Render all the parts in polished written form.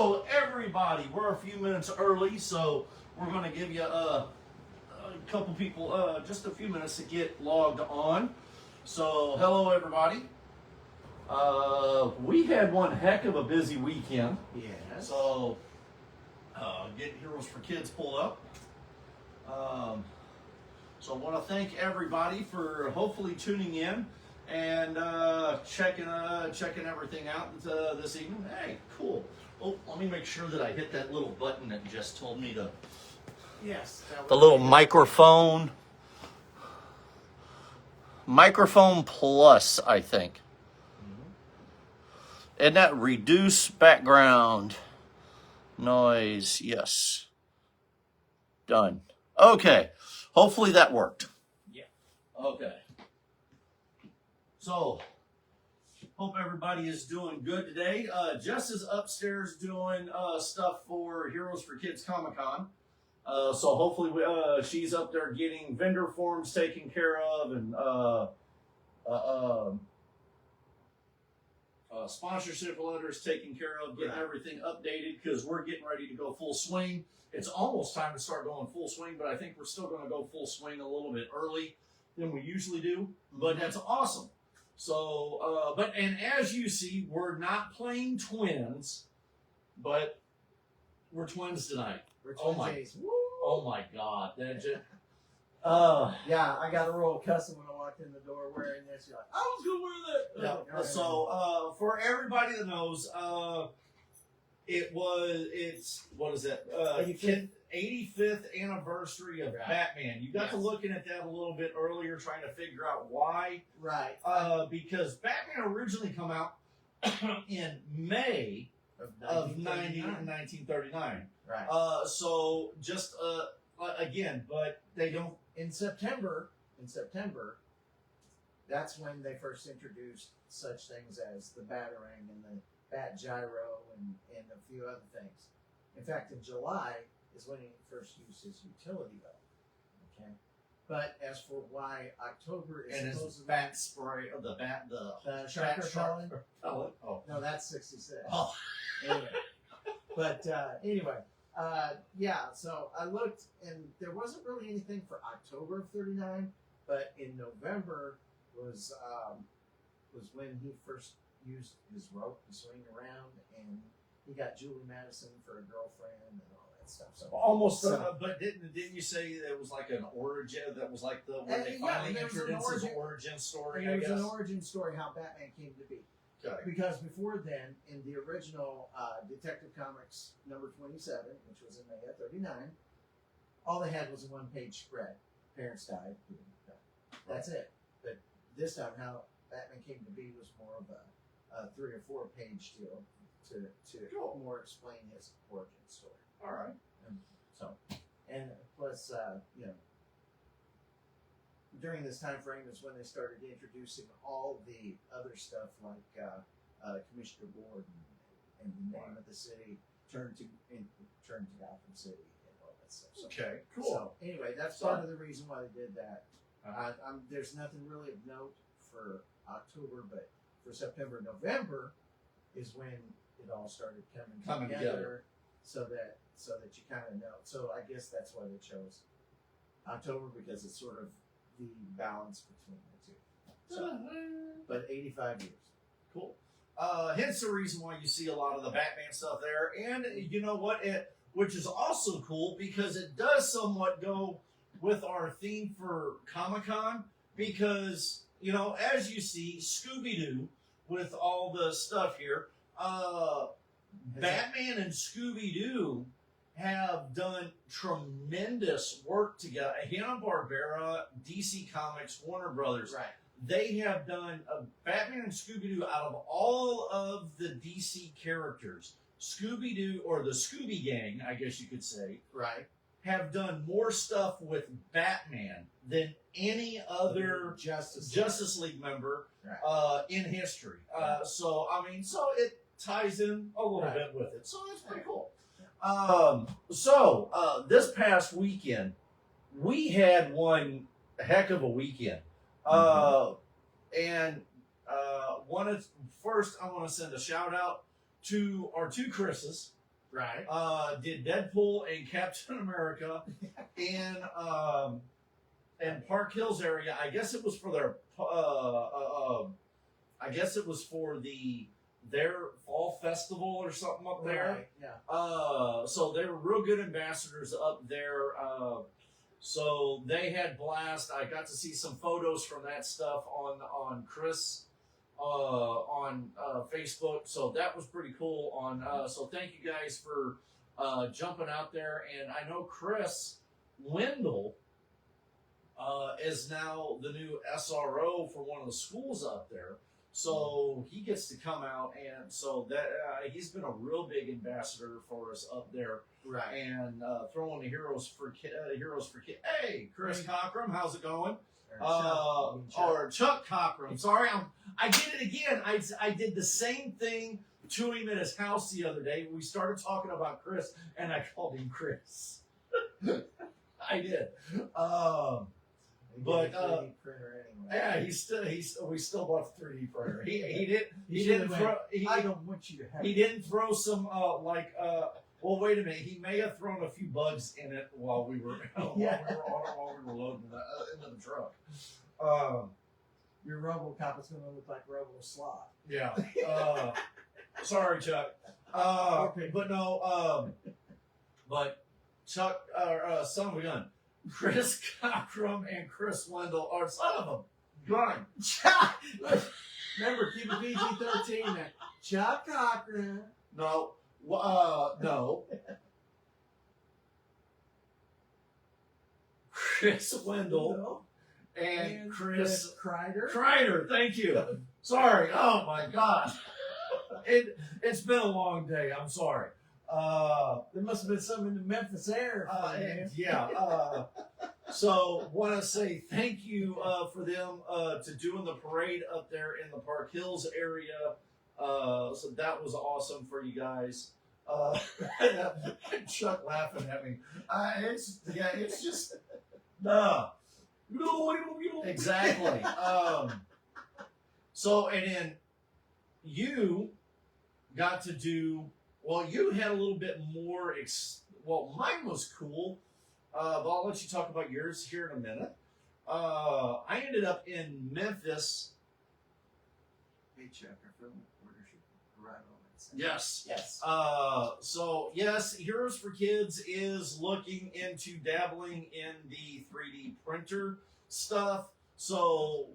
Hello, everybody. We're a few minutes early, so we're going to give you a couple people just a few minutes to get logged on. So, hello, everybody. We had one heck of a busy weekend. Yes. So, get Heroes for Kids pulled up. So I want to thank everybody for hopefully tuning in and checking everything out this evening. Hey, cool. Oh, let me make sure that I hit that little button that just told me to. Yes. The little microphone. Microphone plus, I think. And that reduce background noise. Yes. Done. Okay. Hopefully that worked. Yeah. Okay. So, hope everybody is doing good today. Jess is upstairs doing stuff for Heroes for Kids Comic-Con. So hopefully she's up there getting vendor forms taken care of and sponsorship letters taken care of, getting everything updated because we're getting ready to go full swing. It's almost time to start going full swing, but I think we're still going to go full swing a little bit early than we usually do. But that's awesome. So, and as you see, we're not playing twins, but we're twins tonight. We're Oh my, twinsies. oh my God. That just, Yeah, I got a roll cussing when I walked in the door wearing this. You're like, I was going to wear that. yeah. So, for everybody that knows, what is that? 85th anniversary of Batman. You got to looking at that a little bit earlier, trying to figure out why. Right. Because Batman originally come out in May of 1939. Right. So just again, but they don't. In September, that's when they first introduced such things as the Batarang and the Bat Gyro and a few other things. In fact, in July is when he first used his utility belt. Okay. But as for why October is And supposed his to bat spray, the shark repellent. Oh. No, that's 66. Oh. Anyway. But anyway, yeah, so I looked and there wasn't really anything for October of 39, but in November was when he first used his rope to swing around, and he got Julie Madison for a girlfriend and all that stuff. So Almost, but didn't you say it was like an origin? That was like when they finally introduced his origin story. It was an origin story how Batman came to be. Okay. Because before then, in the original Detective Comics number 27, which was in May of 39, all they had was a one-page spread. Parents died. That's it. But this time, how Batman came to be was more of a 3 or 4 page deal to more explain his origin story. All right. And plus, during this time frame is when they started introducing all the other stuff like Commissioner Gordon and the name of the city turned to Gotham City and all that stuff. So, Okay. Cool. So anyway, that's part of the reason why they did that. There's nothing really of note for October, but for September, November is when it all started coming together. So that you kind of know. So I guess that's why they chose October, because it's sort of the balance between the two. So, but 85 years. Cool. Hence the reason why you see a lot of the Batman stuff there. And you know what? Which is also cool because it does somewhat go with our theme for Comic-Con. Because, as you see, Scooby-Doo with all the stuff here, Batman and Scooby-Doo have done tremendous work together. Hanna-Barbera, DC Comics, Warner Brothers. Right. They have done Batman and Scooby-Doo out of all of the DC characters. Scooby-Doo, or the Scooby Gang, I guess you could say, Right. have done more stuff with Batman than any other Justice League member in history. So it ties in a little bit with it. So it's pretty cool. This past weekend, we had one heck of a weekend. And first, I want to send a shout out to our two Chris's. Right. Did Deadpool and Captain America in Park Hills area. I guess it was for their I guess it was for their fall festival or something up there. Right. Yeah. So they were real good ambassadors up there. So they had blast. I got to see some photos from that stuff on Chris on Facebook. So that was pretty cool. So thank you guys for jumping out there. And I know Chris Wendell is now the new SRO for one of the schools up there. So he gets to come out, and so that he's been a real big ambassador for us up there, Right. and throwing the heroes for kids. Hey, Chris Cockrum, how's it going? Chuck. Or Chuck Cockrum. Sorry, I did it again. I did the same thing to him at his house the other day. We started talking about Chris, and I called him Chris. I did. But 3D printer anyway. yeah, we still bought the 3D printer. He You didn't should've throw. went, I don't want you to have. He didn't throw some well, wait a minute. He may have thrown a few bugs in it while we were while we were loading into the truck. Your RoboCop is going to look like RoboSlot. Yeah. Sorry, Chuck. But no. But Chuck, son of a gun, Chris Cockrum and Chris Wendell are son of a gun. Remember, keep it PG-13 now. Chuck Cochran. No. No. Chris Wendell and Chris Kreider. Thank you. Sorry. Oh my God. It's been a long day. I'm sorry. There must have been something in the Memphis air. Yeah. So want to say thank you for them to doing the parade up there in the Park Hills area. So that was awesome for you guys. Chuck laughing at me. It's just exactly. So and then you got to do well. You had a little bit more. Well, mine was cool. But I'll let you talk about yours here in a minute. I ended up in Memphis. Hey, Chuck, our film order should arrive on that. Yes. Yes. So yes, Heroes for Kids is looking into dabbling in the 3D printer stuff. So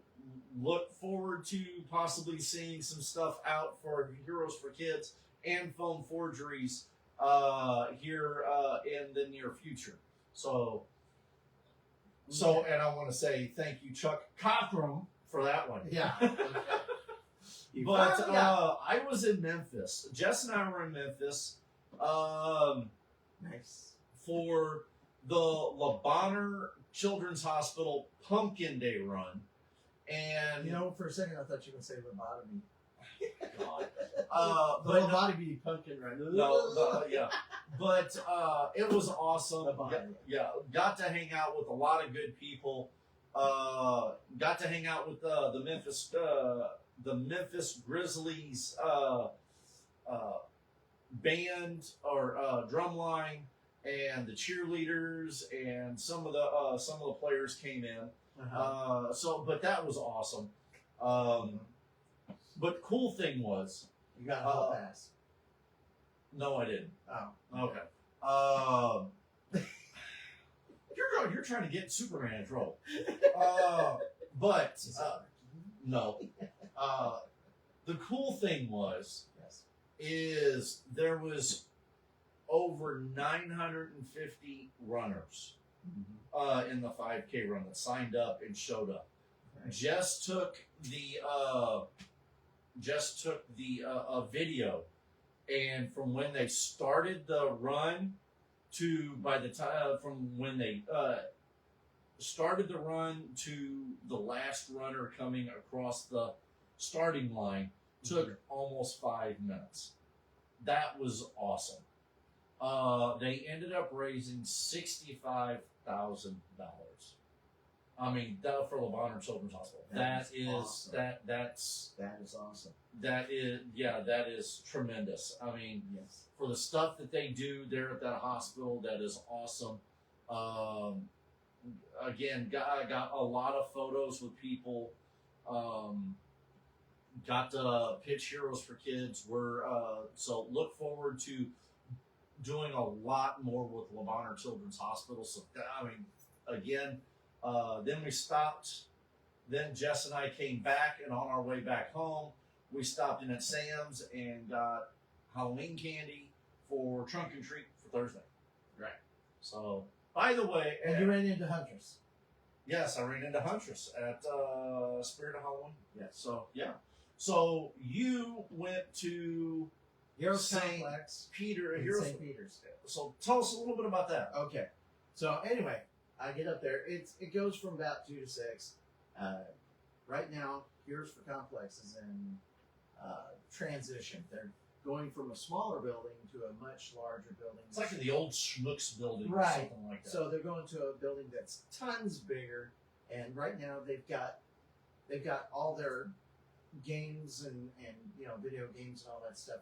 look forward to possibly seeing some stuff out for Heroes for Kids and Foam Forgeries here in the near future. So, and I want to say thank you, Chuck Cockrum, for that one. Yeah. But I was in Memphis. Jess and I were in Memphis Nice. for the Le Bonheur Children's Hospital Pumpkin Day Run. And You know, for a second I thought you were going to say lobotomy. God. The lobotomy pumpkin run. Yeah. But it was awesome. Yeah, got to hang out with a lot of good people. Got to hang out with the Memphis Grizzlies band or drum line, and the cheerleaders, and some of the players came in. But that was awesome. But cool thing was, You got a whole pass. no, I didn't. Oh. Okay. You're trying to get Superman in trouble. But no. The cool thing was Yes. is there was over 950 runners in the 5K run that signed up and showed up. Right. Jess took the video, and from when they started the run to by the time from when they started the run to the last runner coming across the starting line took almost 5 minutes. That was awesome. They ended up raising $65,000. I mean, that for Lavonder Children's Hospital. That That is awesome. That is awesome. that is tremendous. I mean, Yes. for the stuff that they do there at that hospital, that is awesome. Again, got a lot of photos with people. Got the Pitch Heroes for Kids. So look forward to doing a lot more with Lavonder Children's Hospital. So I mean, again, then we stopped. Then Jess and I came back, and on our way back home, we stopped in at Sam's and got Halloween candy for trunk and treat for Thursday. Right. So, by the way, And you ran into Huntress. yes, I ran into Huntress at Spirit of Halloween. Yes. So, yeah. So, you went to Heroes Saint Complex Peter. in Heroes. St. Peter's. So, tell us a little bit about that. Okay. So anyway, I get up there. It goes from about 2 to 6. Right now, Heroes for Complex is in transition. They're going from a smaller building to a much larger building. It's like in the old Schmucks building or Right. something like that. So they're going to a building that's tons bigger, and right now they've got all their games and video games and all that stuff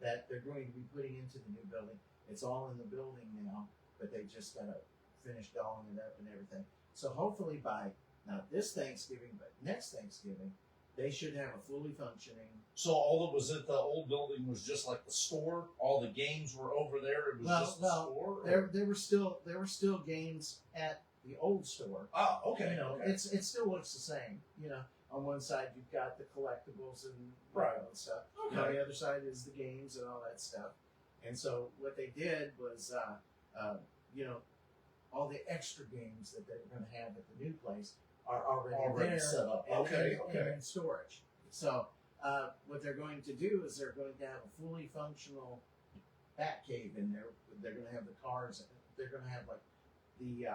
that they're going to be putting into the new building. It's all in the building now, but they just got to finish dolling it up and everything. So hopefully by not this Thanksgiving, but next Thanksgiving, they should have a fully functioning. So all that was at the old building was just like the store. All the games were over there. It was just the store. There were still games at the old store. Oh, okay. You know, okay. it still looks the same. You know, on one side you've got the collectibles and Right. and stuff. Okay. You know, the other side is the games and all that stuff. And so what they did was, all the extra games that they're going to have at the new place are already there set up. and Okay. and in storage. So what they're going to do is they're going to have a fully functional Batcave in there. They're going to have the cars. They're going to have like the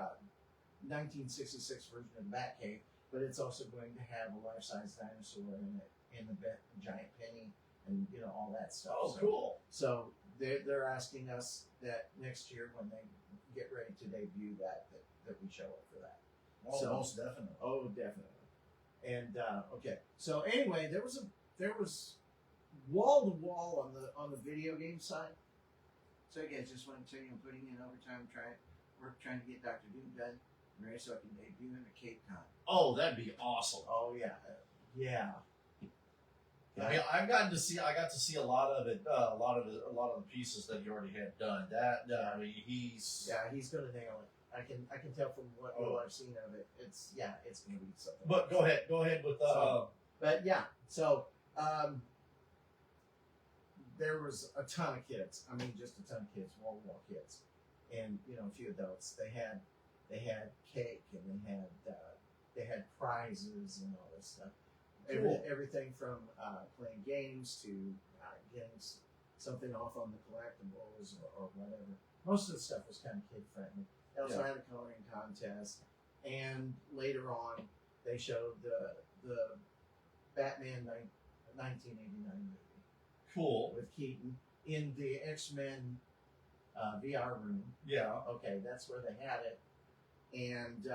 1966 version of the Batcave, but it's also going to have a life-size dinosaur in it, and the giant penny, and all that stuff. Oh, cool. So they're asking us that next year when they get ready to debut that we show up for that. Oh, So- most definitely. Oh, definitely. And okay, so anyway, there was wall to wall on the video game side. So I guess just want to tell you, I'm putting in overtime trying to get Dr. Doom done, ready so I can debut him at Cape Con. Oh, that'd be awesome. Oh yeah, yeah. I mean, I got to see a lot of it, a lot of the pieces that he already had done. I mean, he's He's gonna nail it. I can tell from what little I've seen of it. It's gonna be something. But go ahead with But yeah, so there was a ton of kids. I mean, just a ton of kids, wall kids, and a few adults. They had cake and they had prizes and all this stuff. Cool. Everything from playing games to getting something off on the collectibles or whatever. Most of the stuff was kind of kid friendly. They also had a coloring contest, and later on they showed the Batman 1989 movie cool. with Keaton in the X-Men VR room. Yeah. Okay, that's where they had it, and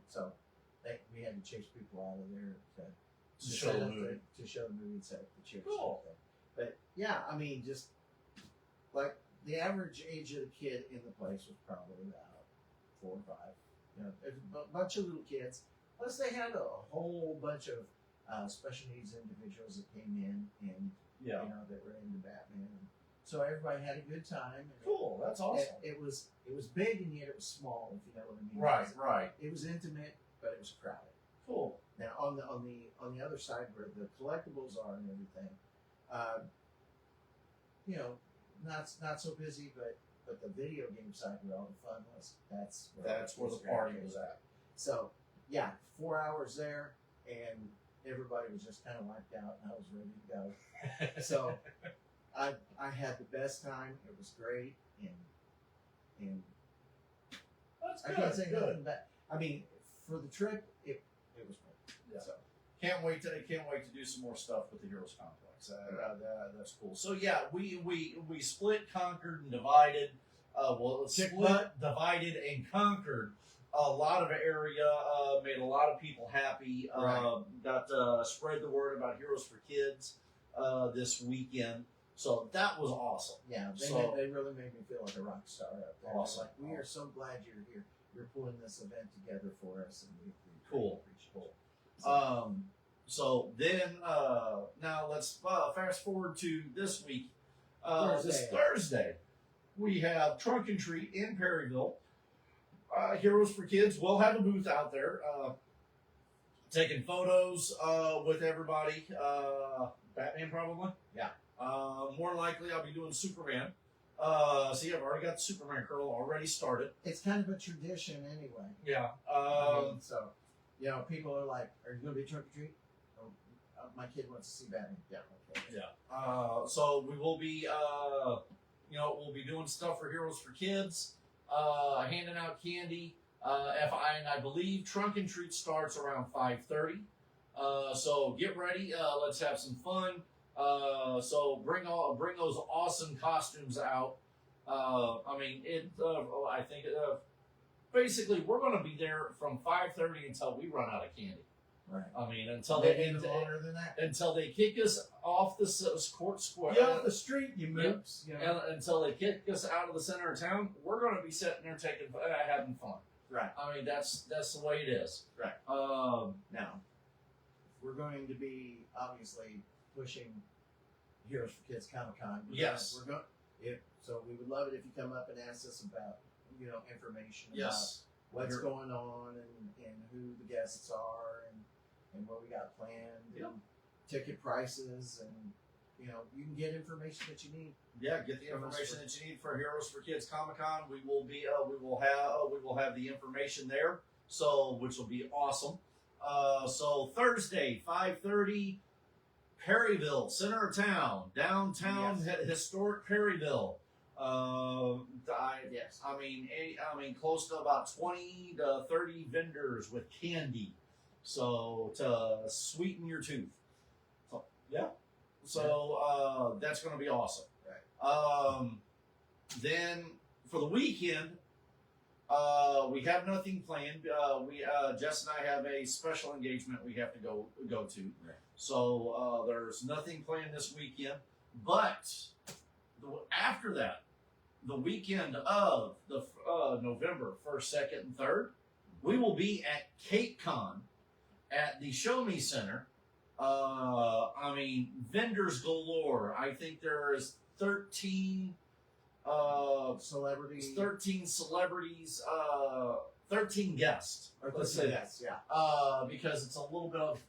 so we had to chase people out of there to show set the up movie. to show the movie and set up the chairs. Cool. And everything. But yeah, I mean, just like the average age of the kid in the place was probably about 4 or 5. There's a bunch of little kids. Plus, they had a whole bunch of special needs individuals that came in and that were into Batman. So everybody had a good time. And Cool. That's awesome. It was big and yet it was small, if you know what I mean. Right. It was intimate, but it was crowded. Cool. Now on the other side where the collectibles are and everything, not so busy, but the video game side where all the fun was, that's Where the party was at. So yeah, 4 hours there, and everybody was just kind of wiped out, and I was ready to go. So I had the best time. It was great, and That's I good. can't say good. nothing bad. I mean, for the trip, it was great. Yeah. So Can't wait to do some more stuff with the Heroes Complex. That's cool. So yeah, we split, conquered, and divided. Kick Split, divided, and conquered a lot of area, made a lot of people happy. Right. Got spread the word about Heroes for Kids this weekend, so that was awesome. Yeah, they really made me feel like a rock star up there. Awesome. Like, we are so glad you're here. You're pulling this event together for us, and we Cool. appreciate it. So then, now let's fast forward to this week. This Thursday, we have Trunk and Treat in Perryville. Heroes for Kids will have a booth out there, taking photos with everybody. Batman, probably. Yeah. More likely, I'll be doing Superman. See, I've already got the Superman curl already started. It's kind of a tradition anyway. Yeah. So, you know, people are like, "Are you going to be trunk or treat?" Oh, my kid wants to see Batman. Yeah. Okay. Yeah. So we will be, we'll be doing stuff for Heroes for Kids, handing out candy. I believe Trunk and Treat starts around 5:30. So get ready. Let's have some fun. So bring those awesome costumes out. I think basically we're going to be there from 5:30 until we run out of candy. Right. I mean, until Maybe even longer than that. until they kick us off the court square. Get off the street, you moops. You know? And until they kick us out of the center of town, we're going to be sitting there having fun. Right. I mean, that's the way it is. Right. Now, we're going to be obviously pushing Heroes for Kids Comic-Con. Yes. So we would love it if you come up and ask us about, information Yes. about what's Here- going on and who the guests are and what we got planned Yep. and ticket prices and, you can get information that you need. Yeah, get the information that you need for Heroes for Kids Comic Con. We will have the information there, so which will be awesome. So Thursday, 5:30, Perryville, center of town, downtown, Yes. historic Perryville. Yes. I mean, close to about 20 to 30 vendors with candy, so to sweeten your tooth. So, yeah. So that's going to be awesome. Right. Then for the weekend, we have nothing planned. Jess and I have a special engagement we have to go to. Right. So there's nothing planned this weekend. But after that, the weekend of the November 1st, 2nd, and 3rd, we will be at Cape Con at the Show Me Center. Vendors galore. I think there is 13 celebrities. 13 celebrities, 13 guests. Let's say that. Yeah. Because it's a little bit of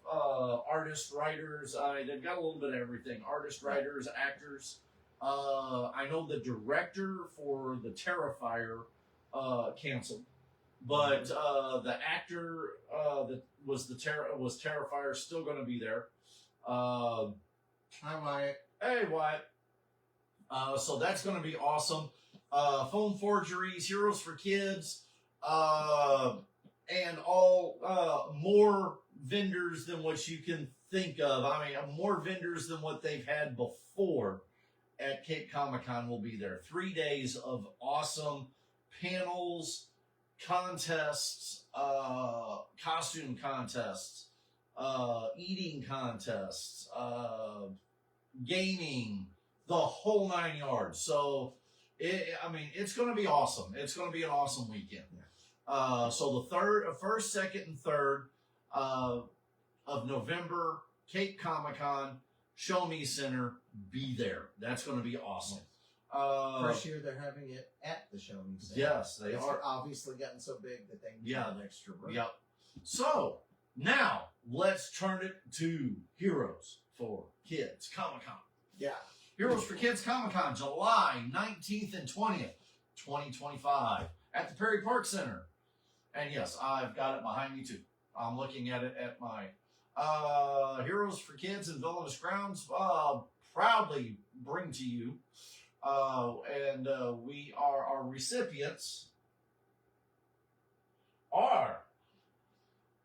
artists, writers. They've got a little bit of everything. Artists, writers, actors. I know the director for the Terrifier canceled, but the actor that was Terrifier still going to be there. Hi, Wyatt. Hey, Wyatt. So that's going to be awesome. Foam Forgeries, Heroes for Kids, and all more vendors than what you can think of. More vendors than what they've had before at Cape Comic-Con will be there. 3 days of awesome panels, contests, costume contests, eating contests, gaming, the whole 9 yards. So, it's going to be awesome. It's going to be an awesome weekend. So the 1st, 2nd, and 3rd of November, Cape Comic-Con, Show Me Center, be there. That's going to be awesome. First year they're having it at the Show Me Center. Yes, they It's are. obviously gotten so big that they need an extra room. Yep. So now let's turn it to Heroes for Kids Comic-Con. Yeah. Heroes for Kids Comic-Con, July 19th and 20th, 2025, at the Perry Park Center. And yes, I've got it behind me too. I'm looking at it at my Heroes for Kids and Villainous Grounds proudly bring to you. And our recipients are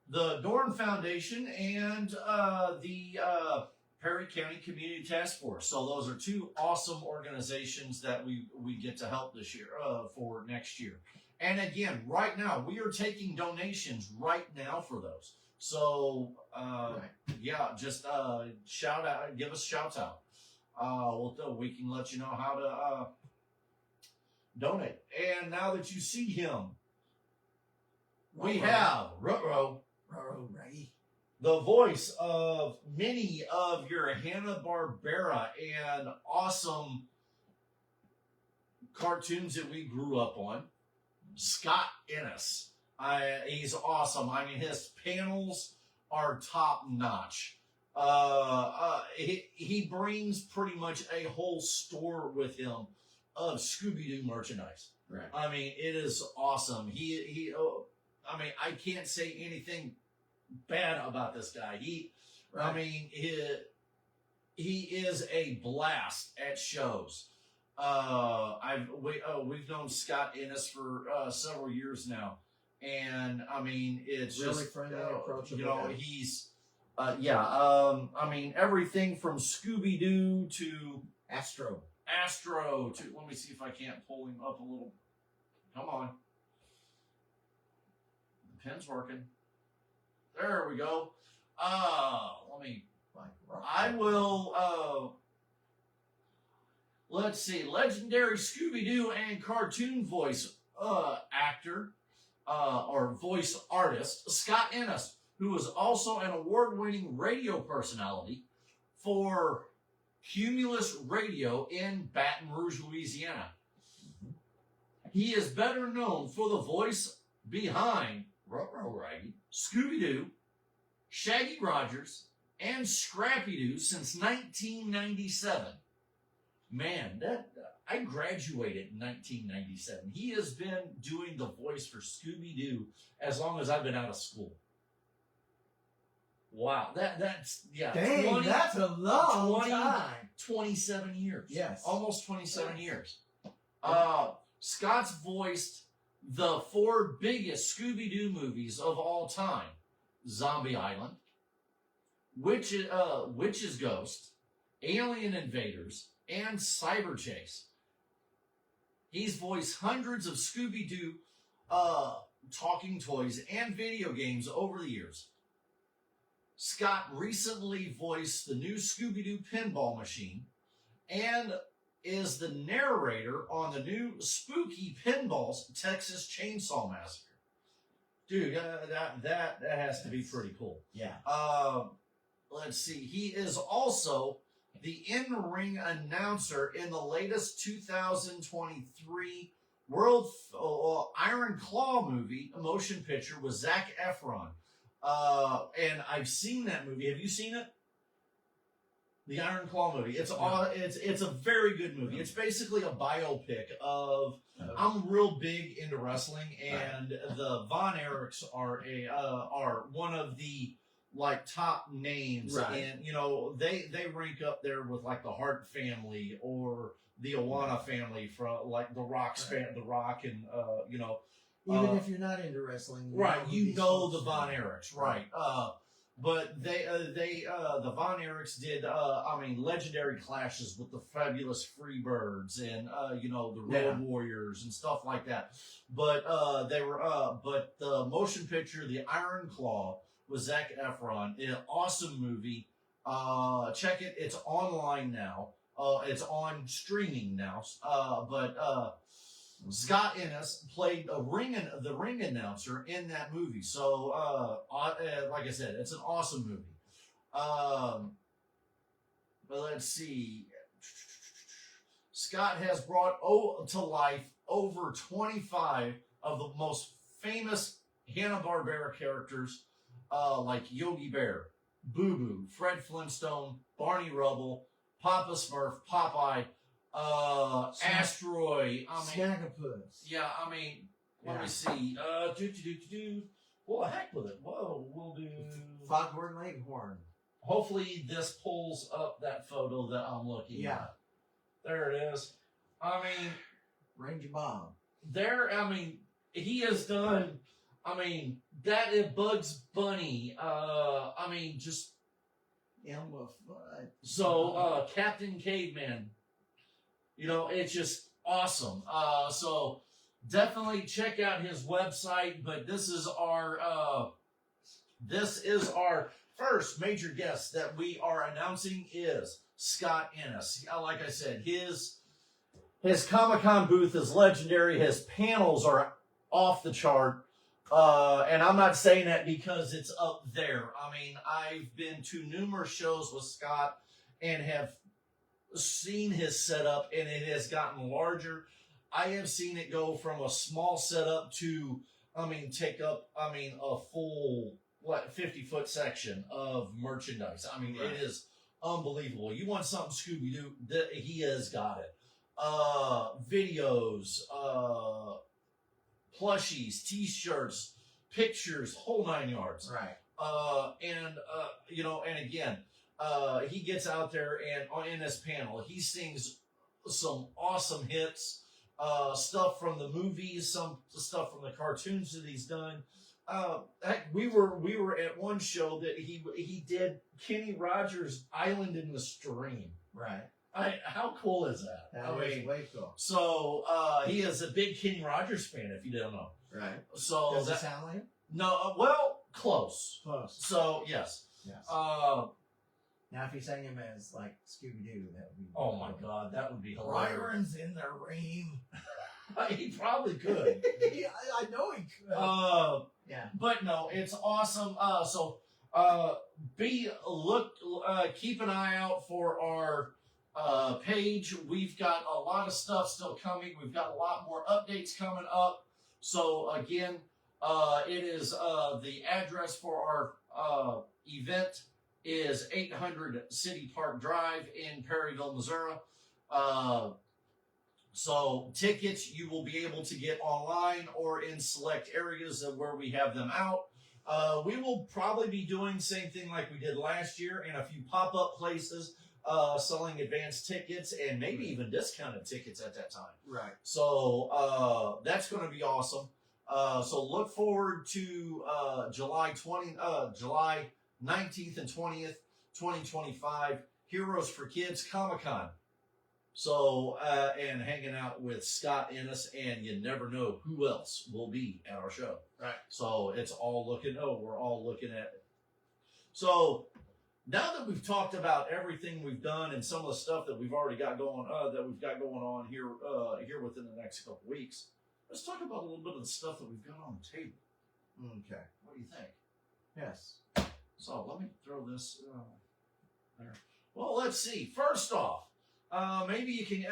the Dorn Foundation and the Perry County Community Task Force. So those are two awesome organizations that we get to help this year for next year. And again, right now, we are taking donations right now for those. So, yeah, just shout out, give us shouts out. We can let you know how to donate. And now that you see him, we have Ruh-Roh, Raggy. the voice of many of your Hanna-Barbera and awesome cartoons that we grew up on. Scott Ennis. He's awesome. I mean, his panels are top notch. He brings pretty much a whole store with him of Scooby-Doo merchandise. Right. I mean, it is awesome. I mean, I can't say anything bad about this guy. Right. I mean, he is a blast at shows. We've known Scott Ennis for several years now, and I mean, it's really just friendly, approachable. you know, guy. he's I mean, everything from Scooby Doo to Astro. to. Let me see if I can't pull him up a little. Come on, the pen's working. There we go. Let me. I will. Let's see. Legendary Scooby-Doo and cartoon voice actor or voice artist Scott Ennis, who is also an award-winning radio personality for Cumulus Radio in Baton Rouge, Louisiana. He is better known for the voice behind Ruh-Roh Raggy, Scooby-Doo, Shaggy Rogers, and Scrappy-Doo since 1997. Man, I graduated in 1997. He has been doing the voice for Scooby-Doo as long as I've been out of school. Wow, that's Dang, that's a long time. 27 years. Yes. Almost 27 years. Scott's voiced the 4 biggest Scooby-Doo movies of all time. Zombie Island, Witch's Ghost, Alien Invaders, and Cyber Chase. He's voiced hundreds of Scooby-Doo talking toys and video games over the years. Scott recently voiced the new Scooby-Doo pinball machine and is the narrator on the new Spooky Pinballs Texas Chainsaw Massacre. Dude, that has to be pretty cool. Yeah. Let's see. He is also the in-ring announcer in the latest 2023 World Iron Claw movie, a motion picture with Zac Efron. And I've seen that movie. Have you seen it? The Iron Claw movie. It's a very good movie. It's basically a biopic of. I'm real big into wrestling, and the Von Erichs are one of the top names, and you know they rank up there with like the Hart family or the Iwana family from like the Rock's the Rock, and you know. Even if you're not into wrestling, you know the Von Erichs, right? But the Von Erichs did, legendary clashes with the Fabulous Freebirds and the Road Warriors and stuff like that. But but the motion picture, The Iron Claw, with Zac Efron, an awesome movie. Check it; it's online now. It's on streaming now. Scott Ennis played the ring announcer in that movie. So, like I said, it's an awesome movie. But let's see. Scott has brought to life over 25 of the most famous Hanna-Barbera characters, like Yogi Bear, Boo Boo, Fred Flintstone, Barney Rubble, Papa Smurf, Popeye, Asteroid, Snagglepuss. Yeah, let me see. Well, heck with it. Whoa, we'll do Foghorn Leghorn. Hopefully this pulls up that photo that I'm looking at. There it is. Ranger Bob. He has done, that is Bugs Bunny. Just Elmer Fudd. So, Captain Caveman. It's just awesome. So definitely check out his website. But this is our first major guest that we are announcing is Scott Ennis. Like I said, his Comic-Con booth is legendary. His panels are off the chart. And I'm not saying that because it's up there. I mean, I've been to numerous shows with Scott and have seen his setup, and it has gotten larger. I have seen it go from a small setup to, take up, a full, 50-foot section of merchandise. I mean, It is unbelievable. You want something Scooby-Doo, he has got it. Videos, plushies, t-shirts, pictures, whole 9 yards. Right. And again, he gets out there and in this panel, he sings some awesome hits, stuff from the movies, some stuff from the cartoons that he's done. We were at one show that he did Kenny Rogers' Island in the Stream. Right. How cool is that? That is way cool. So he is a big Kenny Rogers fan, if you don't know. Right. So Does it sound like him? No, well, close. Close. So yes. Yes. Now, if you sang him as like Scooby Doo, that would be. Oh my God, that would be hilarious. Byron's in the ream. He probably could. I know he could. Yeah. But no, it's awesome. Keep an eye out for our page. We've got a lot of stuff still coming. We've got a lot more updates coming up. So again, it is the address for our event is 800 City Park Drive in Perryville, Missouri. So tickets you will be able to get online or in select areas of where we have them out. We will probably be doing same thing like we did last year in a few pop-up places, selling advanced tickets and maybe even discounted tickets at that time. Right. So that's going to be awesome. So look forward to July 19th and 20th, 2025, Heroes for Kids Comic-Con. So, and hanging out with Scott Ennis, and you never know who else will be at our show. Right. So we're all looking at it. So now that we've talked about everything we've done and some of the stuff that we've already got going, on here within the next couple weeks, let's talk about a little bit of the stuff that we've got on the table. Okay. What do you think? Yes. So let me throw this there. Well, let's see. First off, maybe you can.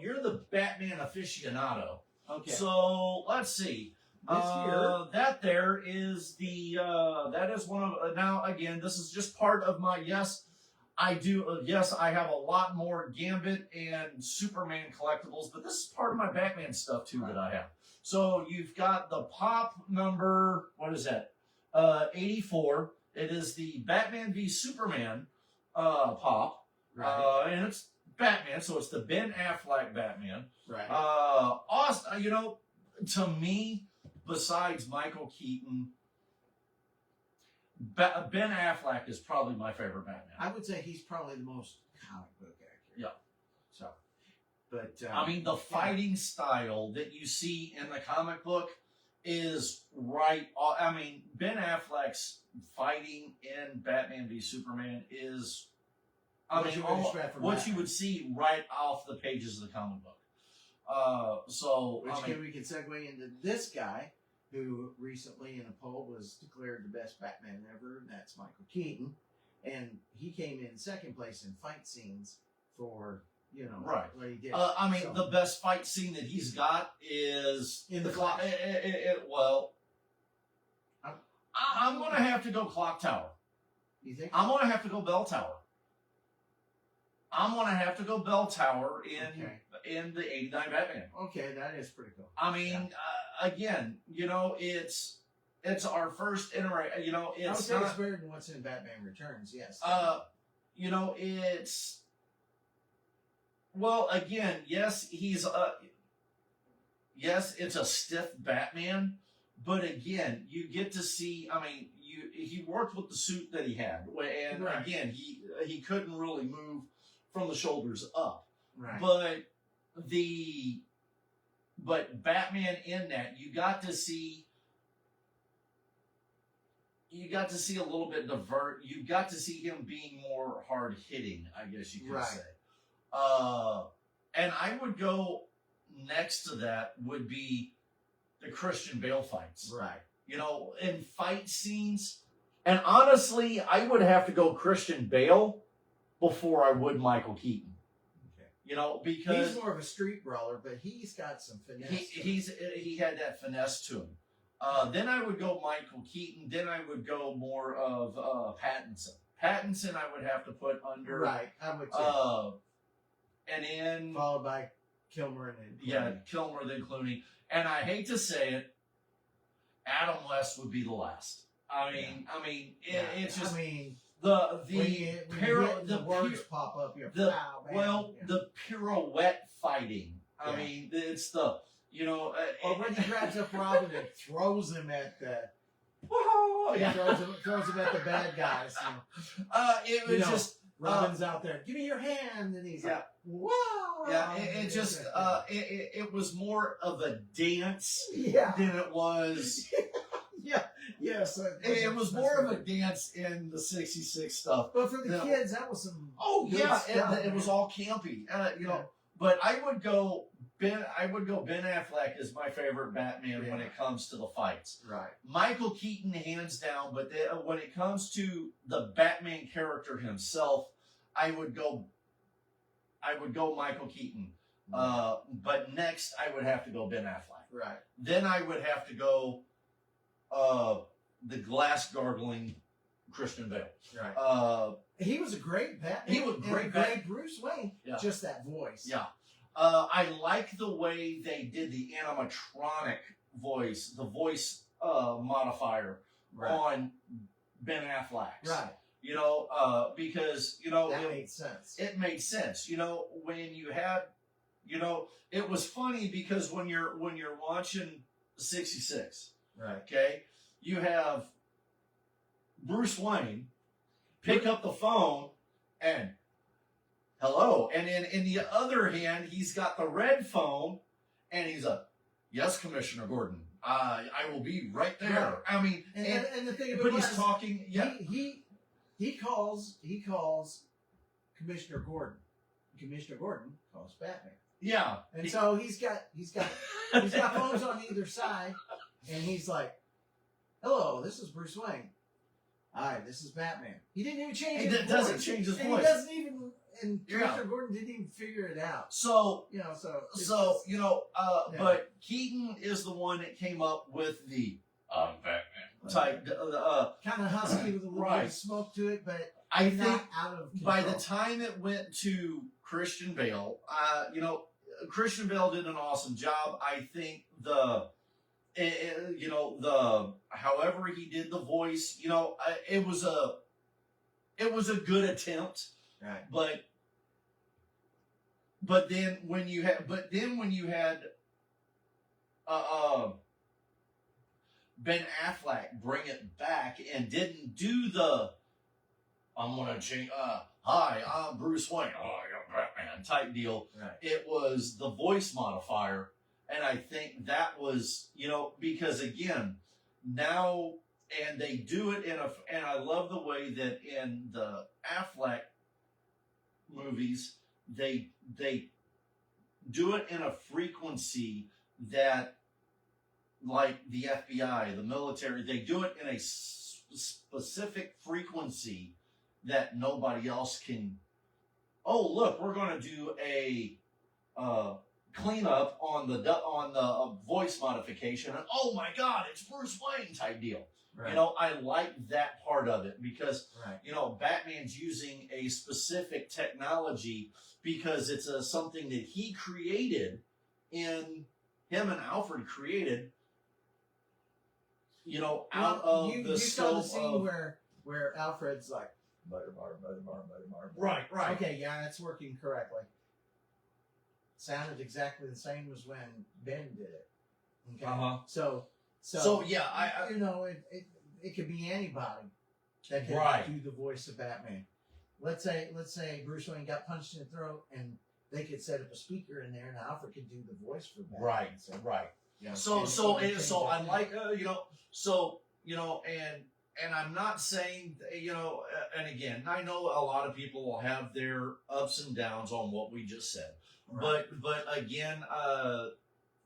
You're the Batman aficionado. Okay. So let's see. This year, that there is the. That is one of. Now again, this is just part of my. Yes, I do. Yes, I have a lot more Gambit and Superman collectibles, but this is part of my Batman stuff too that I have. So you've got the pop number. What is that? 84. It is the Batman v Superman pop, right. and it's Batman, so it's the Ben Affleck Batman. Right. Awesome. To me, besides Michael Keaton, Ben Affleck is probably my favorite Batman. I would say he's probably the most comic book accurate. Yeah. So, but the fighting style that you see in the comic book is right. Ben Affleck's fighting in Batman v Superman is, what you would see right off the pages of the comic book. We can segue into this guy who recently in a poll was declared the best Batman ever, and that's Michael Keaton. And he came in second place in fight scenes for, right. what he did. The best fight scene that he's got is in the Flash. I'm going to have to go Clock Tower. You think? I'm going to have to go Bell Tower. I'm going to have to go Bell Tower in the 89 Batman. Okay, that is pretty cool. Again, it's our first iteration. I would say it's better than what's in Batman Returns. Yes. It's again, yes, it's a stiff Batman, but again, you get to see. He worked with the suit that he had, and right. Again, he couldn't really move from the shoulders up. Right. But the but Batman in that, you got to see a little bit divert. You got to see him being more hard hitting, I guess you could Right. say. And I would go next to that would be the Christian Bale fights. Right. You know, in fight scenes. And honestly, I would have to go Christian Bale before I would Michael Keaton. Okay. You know, because He's more of a street brawler, but he's got some finesse. he had that finesse to him. Then I would go Michael Keaton. Then I would go more of Pattinson. Pattinson, I would have to put under. Right. I would too. And then Followed by Kilmer and then yeah, Kilmer, then Clooney. And I hate to say it, Adam West would be the last. It's just I mean, the when you hit the words pop up, you're wow, man. the pirouette fighting. I Yeah. mean, it's the Or when he grabs up Robin and throws him at the yeah. throws him at the bad guys. It was just Robin's out there. Give me your hand, and he's like, "Whoa!" Yeah, it was more of a dance yeah, than it was. yes. It was more of a dance in the '66 stuff. But for the No. kids, that was some. Oh good yeah, stuff, it was all campy, But I would go Ben Affleck is my favorite Batman when it comes to the fights. right. Michael Keaton, hands down. But when it comes to the Batman character himself, I would go Michael Keaton. But next, I would have to go Ben Affleck. Right. Then I would have to go the glass gargling Christian Bale. Right. He was a great Batman. He was great great Bruce Wayne. Yeah. Just that voice. Yeah. I like the way they did the animatronic voice, the voice modifier Right. on Ben Affleck's. Right. Because That made sense. it made sense. When you had, it was funny because when you're watching 66, Right. okay, you have Bruce Wayne pick up the phone and hello, and then in the other hand, he's got the red phone, and he's yes, Commissioner Gordon, I will be right there. Right. I mean, And the thing about but it he's was, talking, yeah. He calls Commissioner Gordon. Commissioner Gordon calls Batman. Yeah. And so he's got phones on either side, and he's like, "Hello, this is Bruce Wayne. Hi, this is Batman." He didn't even change his voice. doesn't change his And voice. He doesn't even. And Yeah. Commissioner Gordon didn't even figure it out. So, So yeah. but Keaton is the one that came up with the Batman type. kind of husky with a little bit Right. of smoke to it, but I not think out of control. by the time it went to Christian Bale, Christian Bale did an awesome job. I think however he did the voice, it was a good attempt. Right. But then when you had Ben Affleck bring it back and didn't do the I'm gonna change hi, I'm Bruce Wayne, oh you're Batman type deal. Right. It was the voice modifier, and I think that was because again now and they do it and I love the way that in the Affleck movies they do it in a frequency that, like the FBI, the military, they do it in a specific frequency that nobody else can. Oh, look, we're going to do a cleanup on the voice modification, and oh my God, it's Bruce Wayne type deal. Right. I like that part of it because Right. Batman's using a specific technology because it's something that he created him and Alfred created, out of the you saw the scope scene of... where Alfred's like, butter. Right. Okay, yeah, that's working correctly. Sounded exactly the same as when Ben did it. Okay. Uh-huh. So yeah, it could be anybody that can Right. do the voice of Batman. Let's say Bruce Wayne got punched in the throat and they could set up a speaker in there, and Alfred could do the voice for Batman. Right, So, right. you know, So and so they and changed so it. I like and I'm not saying and again I know a lot of people will have their ups and downs on what we just said, Right. but again,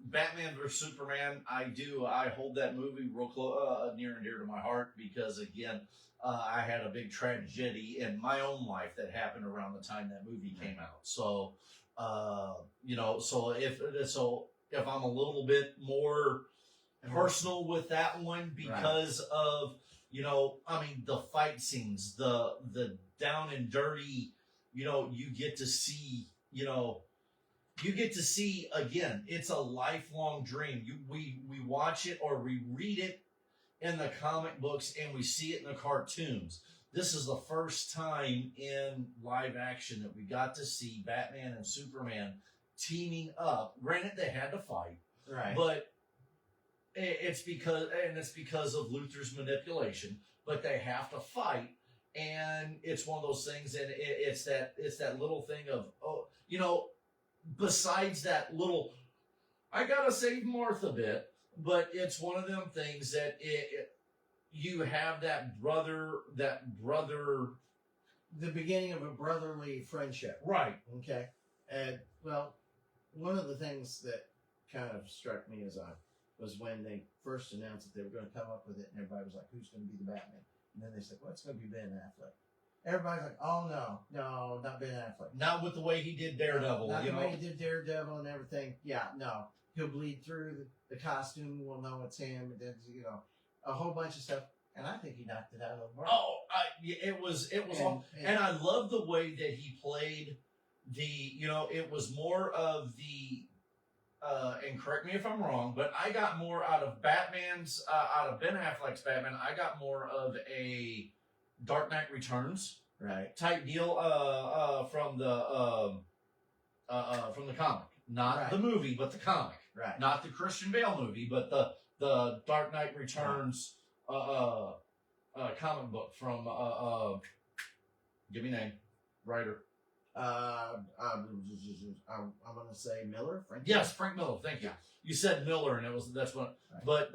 Batman vs Superman, I hold that movie real close, near and dear to my heart because again, I had a big tragedy in my own life that happened around the time that movie came out. So so if I'm a little bit more personal with that one because of the fight scenes, the down and dirty, you get to see again, it's a lifelong dream. We watch it or we read it in the comic books and we see it in the cartoons. This is the first time in live action that we got to see Batman and Superman teaming up. Granted, they had to fight, Right. but it's because of Luthor's manipulation. But they have to fight, and it's one of those things. And it's that little thing of besides that little, I gotta save Martha bit. But it's one of them things that you have that brother. The beginning of a brotherly friendship. Right. Okay. And well, one of the things that kind of struck me was when they first announced that they were going to come up with it, and everybody was like, "Who's going to be the Batman?" And then they said, "Well, it's going to be Ben Affleck." Everybody's like, "Oh no, not Ben Affleck." Not with the way he did Daredevil. Not the way he did Daredevil and everything. Yeah, no, he'll bleed through the costume. We'll know it's him. And then a whole bunch of stuff. And I think he knocked it out of the park. Oh, it was and I love the way that he played it was more of the and correct me if I'm wrong, but I got more out of out of Ben Affleck's Batman. I got more of a Dark Knight Returns type deal from the comic, not the movie, but the comic, not the Christian Bale movie, but the Dark Knight Returns comic book from give me a name, writer. I'm going to say Miller. Frank Yes, Frank Miller. Thank you. You said Miller, and that's what. Right. But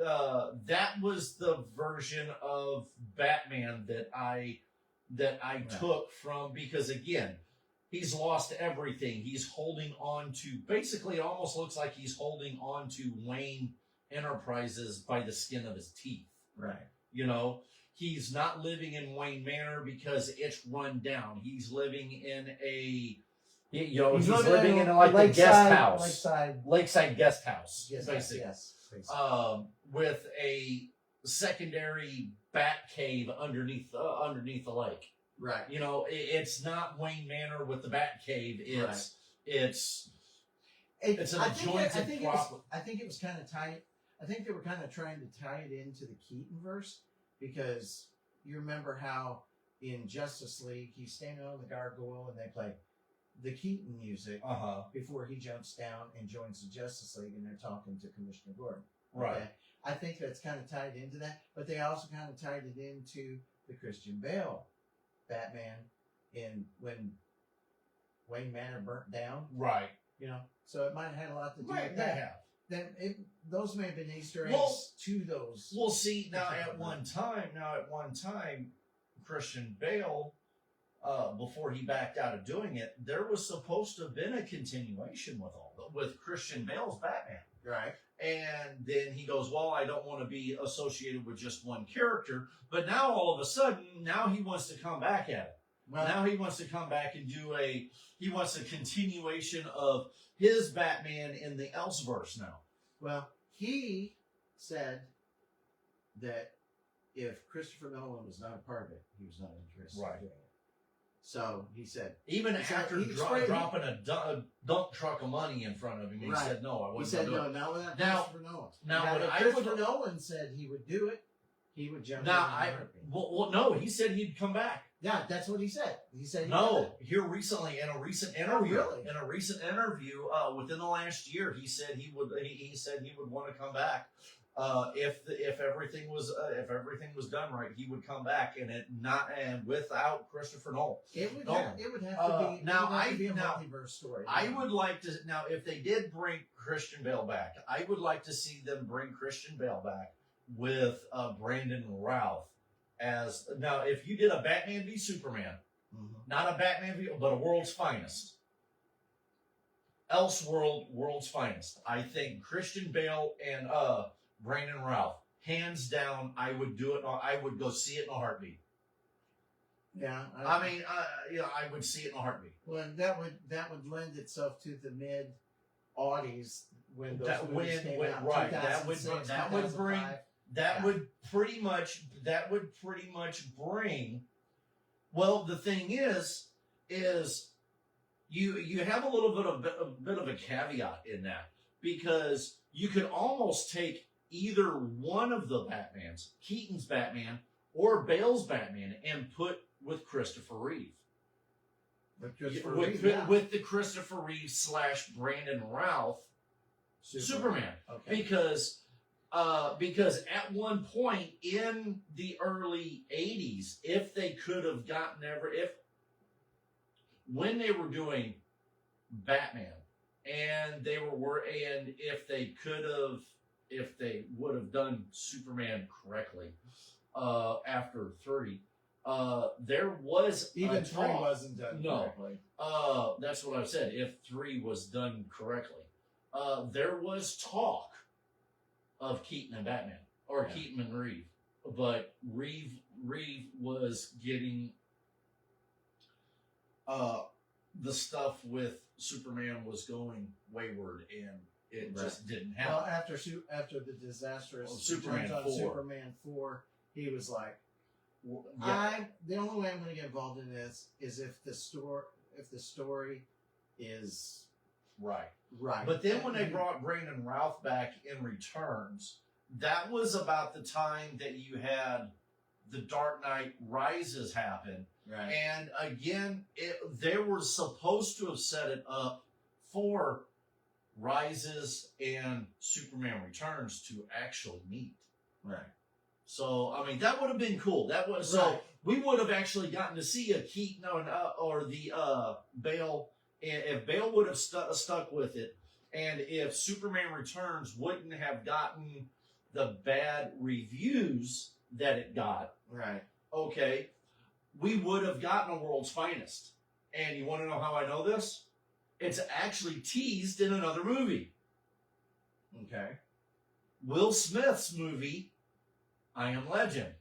that was the version of Batman that I took from, because again, he's lost everything. He's holding on to, basically, it almost looks like he's holding on to Wayne Enterprises by the skin of his teeth. Right. He's not living in Wayne Manor because it's run down. He's living in he's living in like a guest house. Lakeside guest house. Basically. Yes. With a secondary bat cave underneath the lake. Right. It's not Wayne Manor with the bat cave. It's an adjoining property. I think it was kind of tight. I think they were kind of trying to tie it into the Keaton verse, because you remember how in Justice League he's standing on the gargoyle and they play the Keaton music before he jumps down and joins the Justice League, and they're talking to Commissioner Gordon. Right. Okay? I think that's kind of tied into that, but they also kind of tied it into the Christian Bale Batman when Wayne Manor burnt down. Right. So it might have had a lot to do with They that. have. Then those may have been Easter eggs to those. Well, see, now at one time, Christian Bale, before he backed out of doing it, there was supposed to have been a continuation with Christian Bale's Batman. Right. And then he goes, well, I don't want to be associated with just one character. But now all of a sudden, now he wants to come back at it. Well, now he wants to come back and he wants a continuation of his Batman in the Elseverse now. Well, he said that if Christopher Nolan was not a part of it, he was not interested in doing it. So he said, even after dropping a dump truck of money in front of him, he said no. I wasn't. He said no. Not without Christopher Nolan. Now, if Christopher Nolan said he would do it, he would jump. No, he said he'd come back. Yeah, that's what he said. He said here recently in a recent interview. In a recent interview, within the last year, he said he would want to come back. If everything was done right, he would come back, and without Christopher Nolan. It would Nolan. have to be Now, it would have to be a now, multiverse story. I would like to now if they did bring Christian Bale back, I would like to see them bring Christian Bale back with Brandon Routh as now. If you did a Batman v Superman, not a Batman v, but a World's Finest, Elseworld World's Finest, I think Christian Bale and Brandon Routh, hands down, I would do it. I would go see it in a heartbeat. Yeah, I mean, I would see it in a heartbeat. well, that would lend itself to the mid '80s when those That movies when- came when- out. right, that would 2006, that would bring 2005. that Yeah. would pretty much bring. Well, the thing is you have a little bit of a caveat in that, because you could almost take either one of the Batmans, Keaton's Batman or Bale's Batman, and put with Christopher Reeve. With Christopher with, Reeve, yeah. with the Christopher Reeve / Brandon Routh Superman. Okay. Because at one point in the early 80s, if they could have gotten when they were doing Batman, and if they would have done Superman correctly after 30, there was Even a 3 talk. wasn't done No. correctly. That's what I've said. If 3 was done correctly, there was talk of Keaton and Batman, or Yeah. Keaton and Reeve, but Reeve was getting the stuff with Superman was going wayward, and it just didn't happen. Well, after the disastrous Superman returns on 4. Superman 4, he was like, Yeah. the only way I'm going to get involved in this is if the story is Right. right. But then when they brought Brandon Routh back in Returns, that was about the time that you had The Dark Knight Rises happen. right, And again, they were supposed to have set it up for Rises and Superman Returns to actually meet. right, So, I mean, that would have been cool. That was so Right. we would have actually gotten to see a Keaton or the Bale. And if Bale would have stuck with it, and if Superman Returns wouldn't have gotten the bad reviews that it got, right. okay, we would have gotten a World's Finest. And you want to know how I know this? It's actually teased in another movie. Okay. Will Smith's movie, I Am Legend.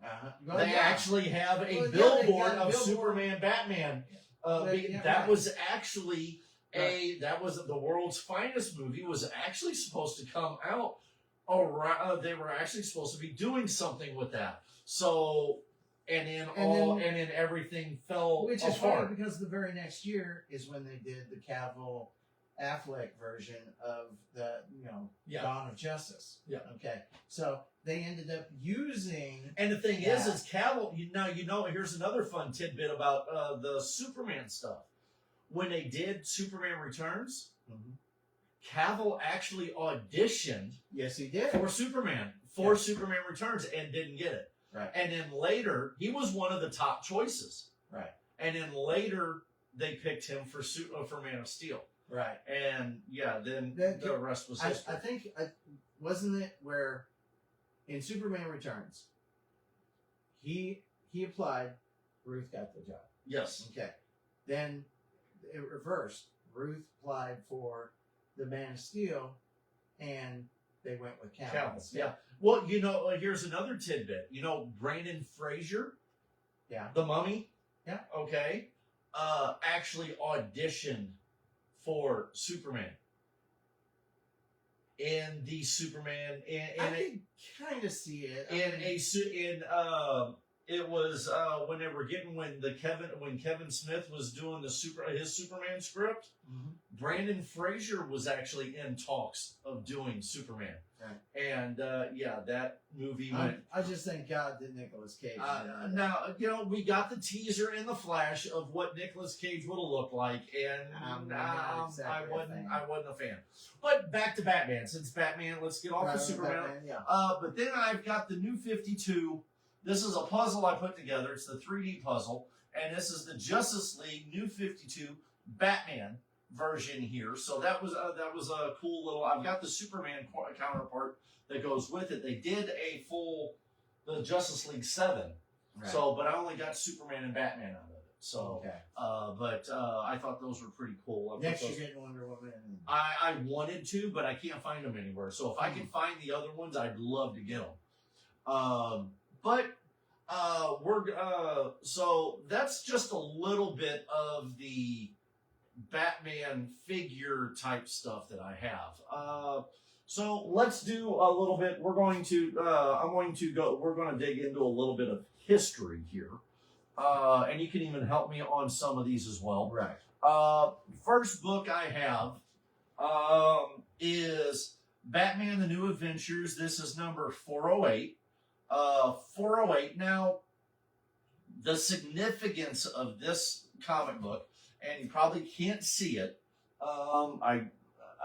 Uh-huh. They actually have a Well, yeah, they billboard got a of billboard. Superman Batman. Yeah, That right. was actually the World's Finest movie was actually supposed to come out around. They were actually supposed to be doing something with that. So, and then everything fell Which is apart. funny because the very next year is when they did the Cavill Affleck version of the Yeah. Dawn of Justice. Yeah. Okay. So they ended up using And the thing Yeah. is Cavill. Here's another fun tidbit about the Superman stuff. When they did Superman Returns, Cavill actually auditioned yes, he did. for Superman Yeah. Superman Returns and didn't get it. Right. And then later, he was one of the top choices. Right. And then later, they picked him for Man of Steel. Right. And yeah, then That- the rest was I history. think wasn't it where in Superman Returns he applied, Ruth got the job. Yes. Okay. Then it reversed. Ruth applied for the Man of Steel, and they went with Cavill. Cavill, yeah. Well, here's another tidbit. Brandon Fraser, Yeah. the Mummy, Yeah. okay, actually auditioned for Superman in the Superman I can kind of see it. I mean, it was when Kevin Smith was doing his Superman script. Mhm. Brandon Fraser was actually in talks of doing Superman, Right. and that movie went. I just thank God that Nicolas Cage. Now, we got the teaser in the Flash of what Nicolas Cage would have looked like, and not exactly I wasn't a fan. But back to Batman. Since Batman, let's get off of Superman. Batman, yeah. But then I've got the New 52. This is a puzzle I put together. It's the 3D puzzle, and this is the Justice League New 52 Batman version here. So that was a cool little. I've got the Superman counterpart that goes with it. They did the Justice League 7. Right. So, but I only got Superman and Batman out of it. So, Okay. but I thought those were pretty cool. Next, you're getting Wonder Woman. I wanted to, but I can't find them anywhere. So if I can find the other ones, I'd love to get them. So that's just a little bit of the Batman figure type stuff that I have. So let's do a little bit. We're going to dig into a little bit of history here. And you can even help me on some of these as well. Right. First book I have is Batman: The New Adventures. This is number 408. 408. Now, the significance of this comic book, and you probably can't see it. I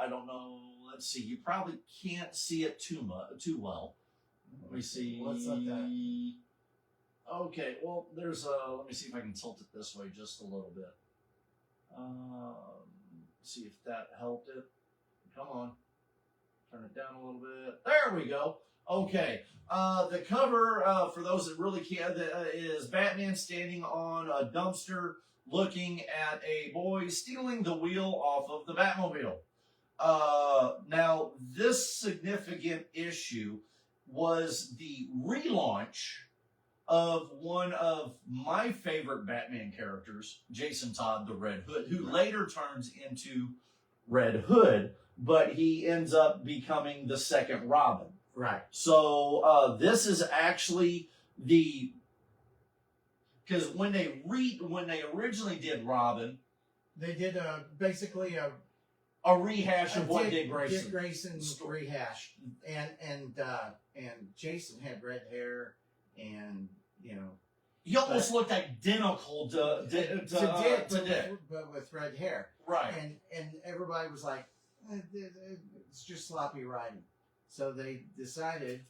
don't know. Let's see. You probably can't see it too well. Let me see. What's up that? Okay, well, there's let me see if I can tilt it this way just a little bit. See if that helped it. Come on. Turn it down a little bit. There we go. Okay. The cover, for those that really can't, is Batman standing on a dumpster looking at a boy stealing the wheel off of the Batmobile. Now, this significant issue was the relaunch of one of my favorite Batman characters, Jason Todd, the Red Hood, who later turns into Red Hood, but he ends up becoming the second Robin. Right. So this is actually because when they originally did Robin, they did basically a rehash of what Dick Grayson. Dick Grayson's rehash, and Jason had red hair, and he almost looked identical to Dick, but with red hair. Right. And everybody was like, it's just sloppy writing. So they decided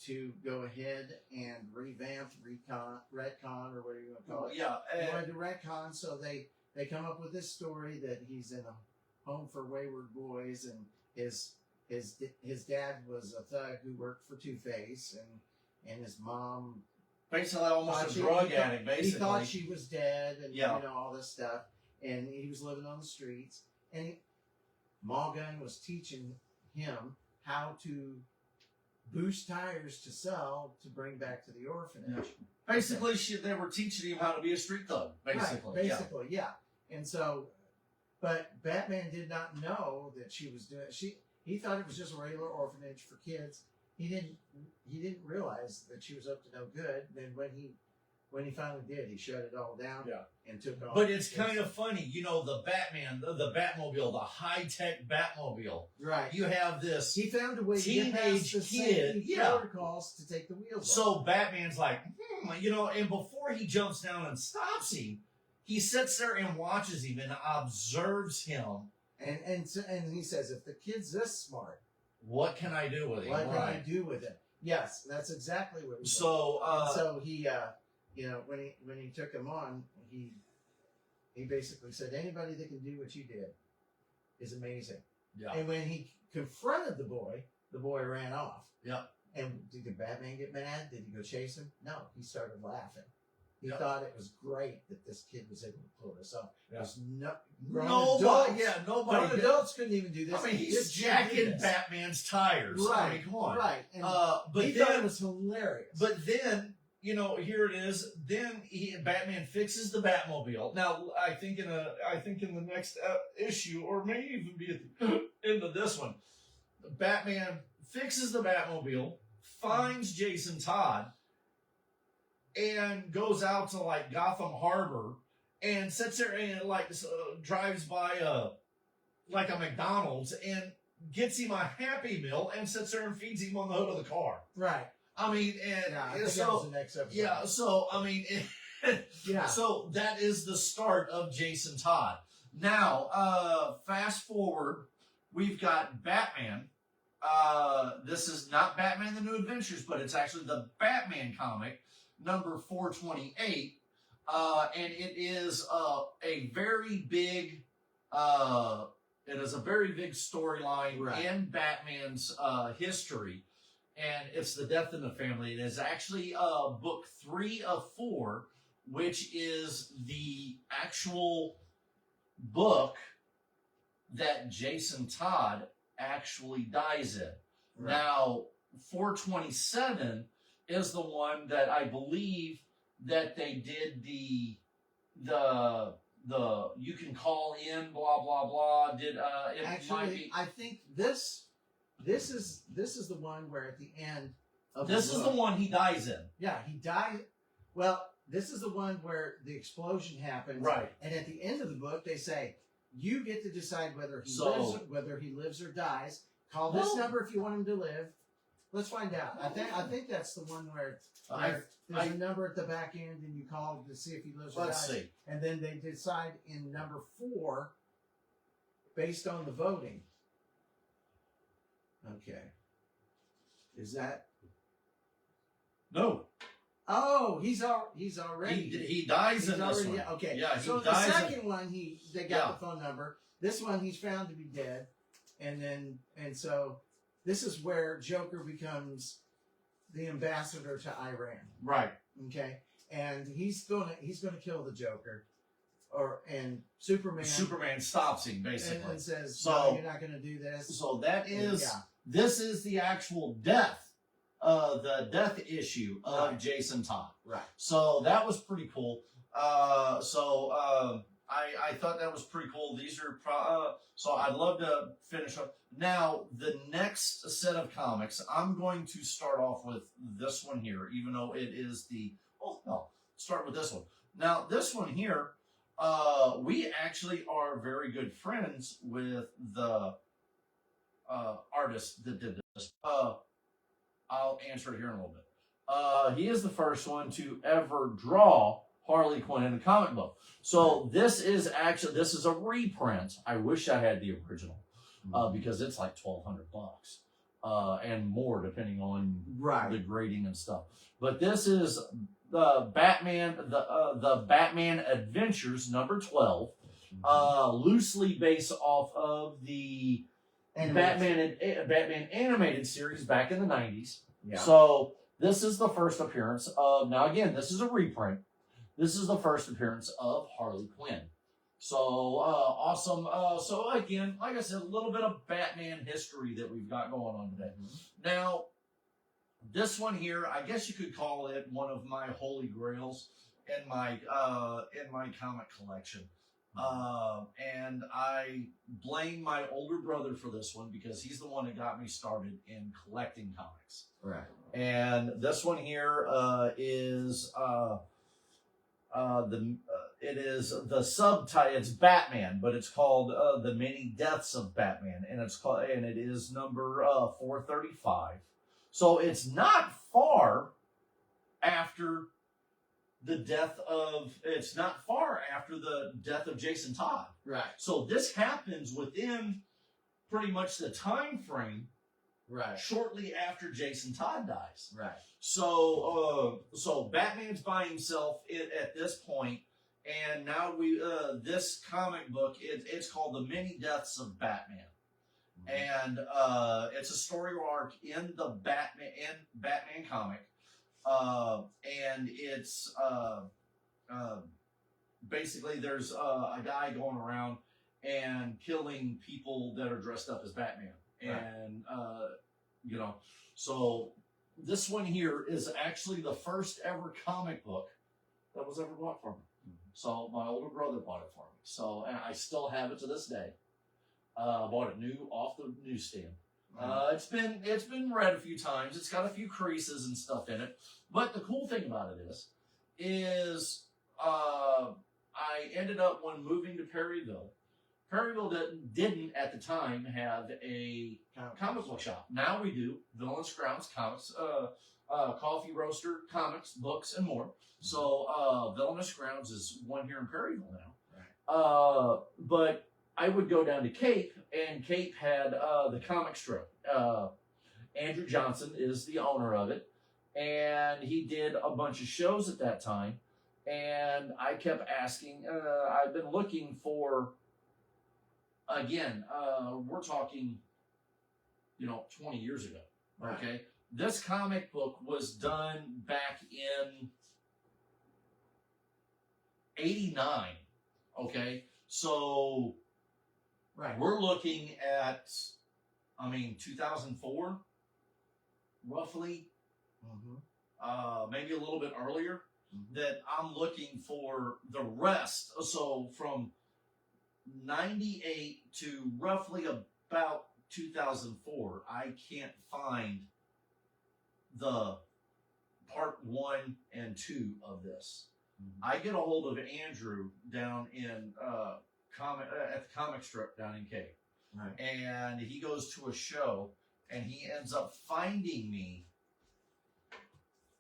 to go ahead and revamp, retcon, or whatever you want to call it. Yeah. They wanted to retcon, so they come up with this story that he's in a home for wayward boys, and his dad was a thug who worked for Two-Face, and his mom basically almost a drug addict. Basically, he thought she was dead, and yeah. all this stuff, and he was living on the streets, and Morgan was teaching him how to boost tires to sell to bring back to the orphanage. Basically, they were teaching him how to be a street thug. Basically, right, basically, yeah. And so, but Batman did not know that she was doing. He thought it was just a regular orphanage for kids. He didn't realize that she was up to no good. Then when he finally did, he shut it all down. Yeah. And took off. But it's kind of funny, the Batman, the Batmobile, the high-tech Batmobile. Right. You have this. He found a way to get past the safety protocols to take the wheels off. So Batman's like, and before he jumps down and stops him, he sits there and watches him and observes him. And he says, if the kid's this smart, what can I do with him? What can I do with him? Yes, that's exactly what he said. So he, when he took him on, he basically said, anybody that can do what you did is amazing. Yeah. And when he confronted the boy ran off. Yeah. And did Batman get mad? Did he go chase him? No, he started laughing. He thought it was great that this kid was able to pull this off. Yeah. Nobody adults couldn't even do this. I mean, he's jacking Batman's tires. Right. I mean, come on. Right. And but he thought it was hilarious. But then, here it is. Then Batman fixes the Batmobile. Now, I think in the next issue, or maybe even be at the end of this one, Batman fixes the Batmobile, finds Jason Todd, and goes out to like Gotham Harbor and sits there and like drives by like a McDonald's and gets him a Happy Meal and sits there and feeds him on the hood of the car. Right. I mean, and Yeah, I think that was the next episode. yeah, so I mean, Yeah. so that is the start of Jason Todd. Now, fast forward, we've got Batman. This is not Batman: The New Adventures, but it's actually the Batman comic, number 428, and it is a very big. It is a very big storyline Right. in Batman's history. And it's the death in the family. It is actually book 3 of 4, which is the actual book that Jason Todd actually dies in. Right. Now, 427 is the one that I believe that they did the you can call in blah blah blah. Did it might Actually, be, I think this is the one where at the end of this is the book- one he dies in. Yeah, he died. Well, this is the one where the explosion happens, Right. and at the end of the book, they say you get to decide whether he So- lives or dies. Call this Well- number if you want him to live. Let's find out. I think that's the one where there's I- a number at the back end, and you call to see if he lives or Let's dies. see. And then they decide in number 4 based on the voting. Okay. Is that? No, Oh, he's already. he dies in this one. Okay. Yeah, he so dies the in- second one, they got the phone number. This one, he's found to be dead, and so this is where Joker becomes the ambassador to Iran. Right. Okay, and he's gonna kill the Joker, and Superman. Superman stops him basically. and says, So- "No, you're not gonna do this." So that is Yeah. this is the actual death, the death issue of Right. Jason Todd. Right. So that was pretty cool. I thought that was pretty cool. These are so I'd love to finish up. Now the next set of comics, I'm going to start off with this one here, even though it is start with this one. Now this one here, we actually are very good friends with the artist that did this. I'll answer it here in a little bit. He is the first one to ever draw Harley Quinn in a comic book. So this is a reprint. I wish I had the original because it's like $1,200 and more depending on Right. the grading and stuff. But this is the Batman, the Batman Adventures number 12, loosely based off of the Batman animated series back in the 90s. Yeah. So this is the first appearance of, now again, this is a reprint. This is the first appearance of Harley Quinn. So awesome. So again, like I said, a little bit of Batman history that we've got going on today. Now, this one here, I guess you could call it one of my holy grails in my comic collection. And I blame my older brother for this one because he's the one that got me started in collecting comics. Right. And this one here is it is the subtitle. It's Batman, but it's called The Many Deaths of Batman, and it is number 435. So it's not far after the death of Jason Todd. Right. So this happens within pretty much the time frame Right. shortly after Jason Todd dies. Right. So Batman's by himself at this point, and now this comic book it's called The Many Deaths of Batman, and it's a story arc in the Batman comic, and it's basically there's a guy going around and killing people that are dressed up as Batman. And, so this one here is actually the first ever comic book that was ever bought for me. So my older brother bought it for me. So, and I still have it to this day. Bought it new off the newsstand. It's been read a few times. It's got a few creases and stuff in it. But the cool thing about it is is I ended up when moving to Perryville. Perryville didn't at the time have a comic book shop. Now we do. Villain Scrounds Comics, coffee roaster, comics, books, and more. So Villainous Grounds is one here in Perryville now. Right. But I would go down to Cape, and Cape had the comic strip. Andrew Johnson is the owner of it, and he did a bunch of shows at that time. And I kept asking. I've been looking for. Again, we're talking, 20 years ago. Right. Okay, this comic book was done back in '89. Okay, so Right. we're looking at, 2004, roughly, maybe a little bit earlier. That I'm looking for the rest. So from '98 to roughly about 2004, I can't find the part 1 and 2 of this. I get a hold of Andrew down in at the comic strip down in Cape, Right. and he goes to a show, and he ends up finding me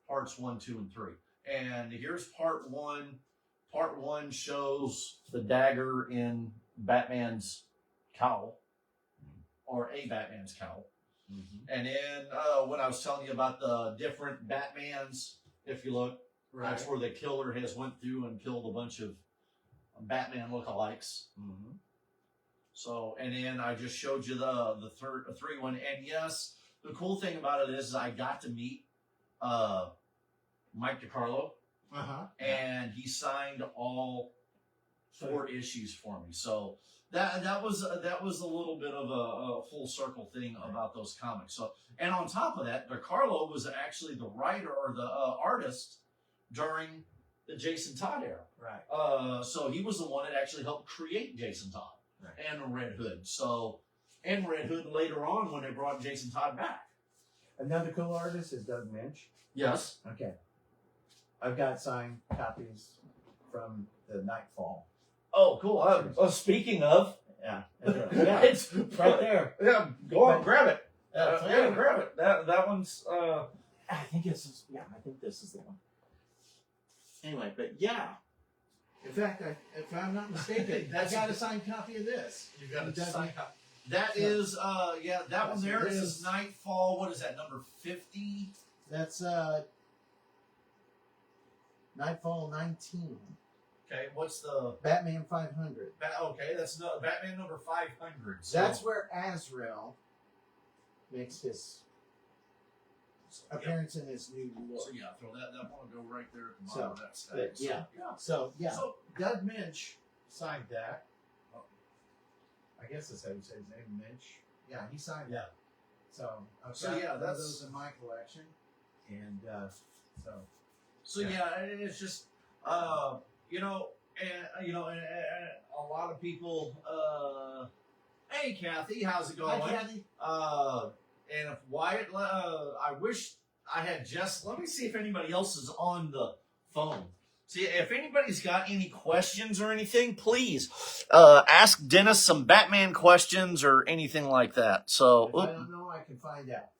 parts 1, 2, and 3. And here's part 1. Part 1 shows the dagger in Batman's cowl, or a Batman's cowl. And then when I was telling you about the different Batmans, if you look, Right. that's where the killer has went through and killed a bunch of Batman lookalikes. So, and then I just showed you the 3 one. And yes, the cool thing about it is I got to meet Mike DiCarlo, and he signed all 4 issues for me. So that was a little bit of a full circle thing about those comics. So, and on top of that, DiCarlo was actually the writer or the artist during the Jason Todd era. Right. So he was the one that actually helped create Jason Todd and the Red Hood. So, and Red Hood later on when they brought Jason Todd back. Another cool artist is Doug Minch. Yes. Okay. I've got signed copies from the Nightfall. Oh, cool. Speaking of, Yeah. it's right there. Yeah, go on, Right. grab it. Yeah, Grab it. That one's. I think this is. Yeah, I think this is the one. Anyway, but yeah. In fact, if I'm not mistaken, I got a signed copy of this. You got It to doesn't- sign up. That is, that one there This is is- Nightfall. What is that, number 50? That's Nightfall 19. Okay, what's the. Batman 500. Okay, that's Batman number 500. So. That's where Azrael makes his appearance in his new look. So, yeah, throw that one will go right there at the So, bottom of that stack. but, yeah. So, yeah. So, Doug Minch signed that. I guess that's how you say his name, Minch. Yeah, he signed Yeah. that. So, I've So, got yeah, one of that's- those in my collection. And So yeah, it's just and a lot of people. Hey, Kathy, how's it going? Hi, Kathy. And if Wyatt, I wish I had Jess. Let me see if anybody else is on the phone. See if anybody's got any questions or anything. Please ask Dennis some Batman questions or anything like that. So If I don't know, I can find out.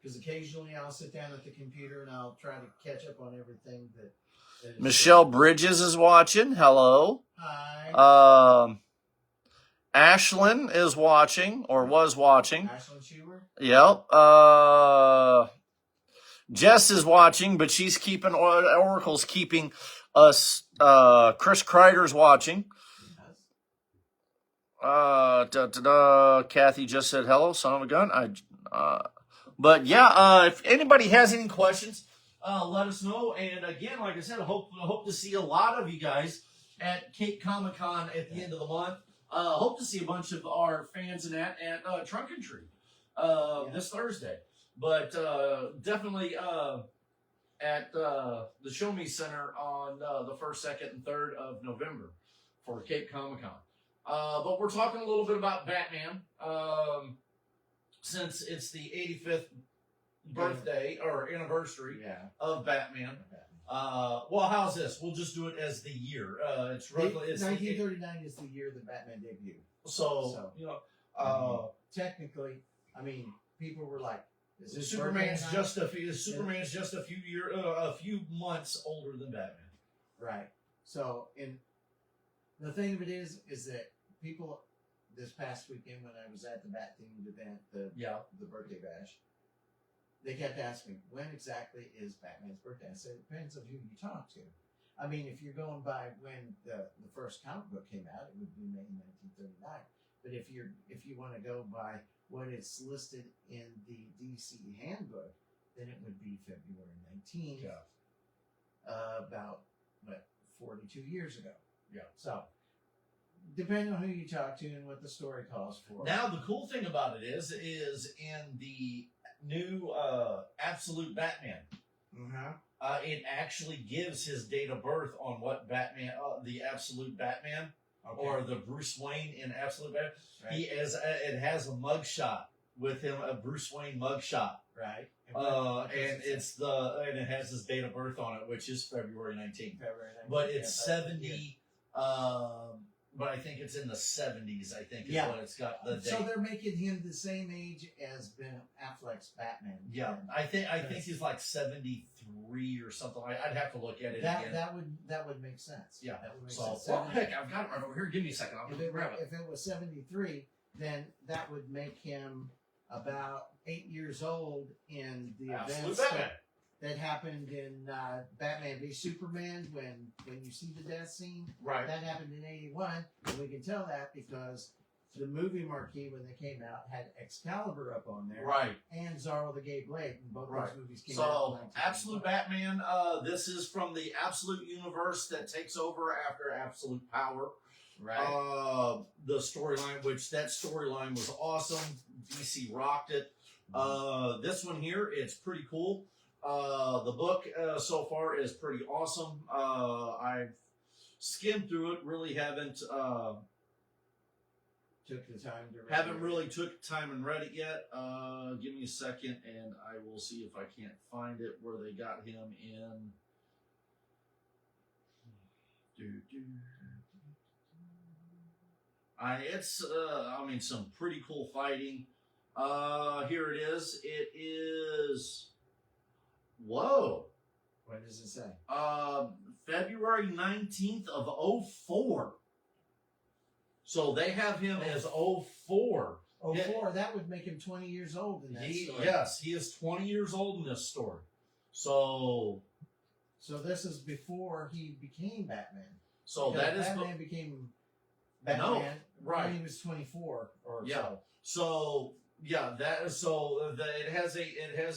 Because occasionally I'll sit down at the computer and I'll try to catch up on everything that is Michelle Bridges is watching. Hello. Hi. Ashlyn is watching or was watching. Ashlyn Schubert. Yep. Jess is watching, but she's keeping Oracle's keeping us. Chris Kreider's watching. Kathy just said hello, son of a gun. But yeah, if anybody has any questions, let us know. And again, like I said, I hope to see a lot of you guys at Cape Comic Con at the end of the month. Hope to see a bunch of our fans and at Trunk and Tree this Thursday. But definitely at the Show Me Center on the 1st, 2nd, and 3rd of November for Cape Comic Con. But we're talking a little bit about Batman since it's the 85th birthday or anniversary Yeah. of Batman. Okay. Well, how's this? We'll just do it as the year. It's roughly it's 1939 is the year that Batman debuted. so you know. Technically, I mean, people were like, "Is this Superman's birthday just a few months older than Batman. right?" So, and the thing of it is that people this past weekend when I was at the Bat themed event, the birthday bash, they kept asking me, when exactly is Batman's birthday? I said, it depends on who you talk to. I mean, if you're going by when the first comic book came out, it would be May 1939. But if you want to go by what it's listed in the DC handbook, then it would be February 19th, about 42 years ago. Yeah. So, depending on who you talk to and what the story calls for. Now, the cool thing about it is in the new Absolute Batman, it actually gives his date of birth on what Batman, the Absolute Batman, or the Bruce Wayne in Absolute Batman. Right. It has a mugshot with him, a Bruce Wayne mugshot. Right. And it has his date of birth on it, which is February 19th. February 19th. But it's 70. But I think it's in the 70s. I think is what it's got the date. So they're making him the same age as Ben Affleck's Batman. Yeah, I think he's like 73 or something. I'd have to look at it again. That would make sense. Yeah. That would make So, sense. well, heck, I've got it right over here. Give me a second. I'll grab it. If it was 73, then that would make him about 8 years old in the Absolute events Batman. that happened in Batman v Superman when you see the death scene. Right. That happened in 81, and we can tell that because the movie marquee when they came out had Excalibur up on there. Right. And Zorro the Gay Blade, and both Right. those movies came out. So, in Absolute 1981. Batman, this is from the Absolute Universe that takes over after Absolute Power. Right. The storyline, that storyline was awesome. DC rocked it. This one here, it's pretty cool. The book so far is pretty awesome. I've skimmed through it. Really haven't Took the time to read haven't it. really took time and read it yet. Give me a second, and I will see if I can't find it where they got him in. Some pretty cool fighting. Here it is. It is. Whoa. What does it say? February 19th of 04. So they have him as 04. 04, that would make him 20 years old in that story. Yes, he is 20 years old in this story. So this is before he became Batman. So Because that is Batman became Batman right. when he was 24 or Yeah. so. So yeah, it has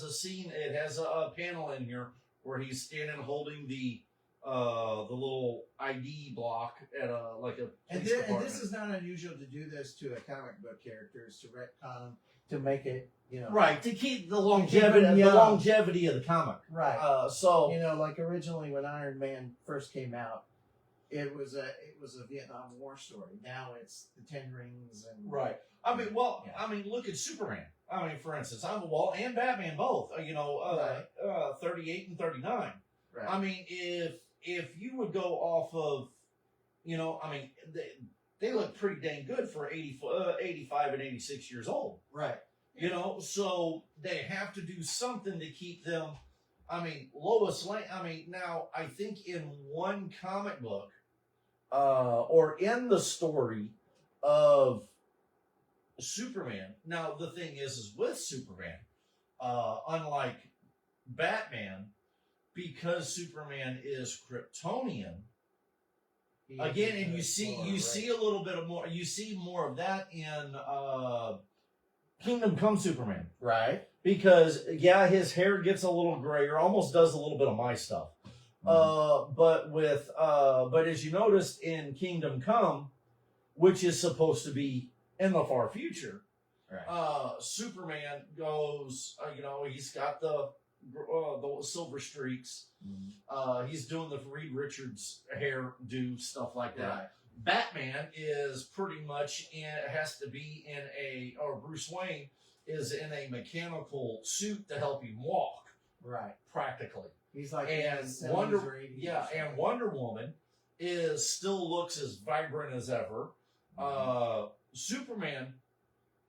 a scene. It has a panel in here where he's standing holding the little ID block at a police And department. this is not unusual to do this to a comic book character, is to retcon him, to make it, right to keep the longevity, him the young. longevity of the comic. Right. Like originally when Iron Man first came out, it was a Vietnam War story. Now it's the Ten Rings and Right. Look at Superman. For instance, and Batman both. 38 and 39. Right. If you would go off of, they look pretty dang good for 85 and 86 years old. Right. So they have to do something to keep them. Lois Lane. Now I think in one comic book, or in the story of Superman. Now the thing is with Superman, unlike Batman, because Superman is Kryptonian. Again, and you see a little bit of more. You see more of that in Kingdom Come Superman, right? Because his hair gets a little grayer, almost does a little bit of my stuff. But as you noticed in Kingdom Come, which is supposed to be in the far future, right. Superman goes. He's got the silver streaks. Mm-hmm. He's doing the Reed Richards hairdo, stuff like that. Right. Batman is pretty much Bruce Wayne is in a mechanical suit to help him walk, Right. practically. He's like And in his 70s or 80s. Yeah, and Wonder Woman still looks as vibrant as ever. Superman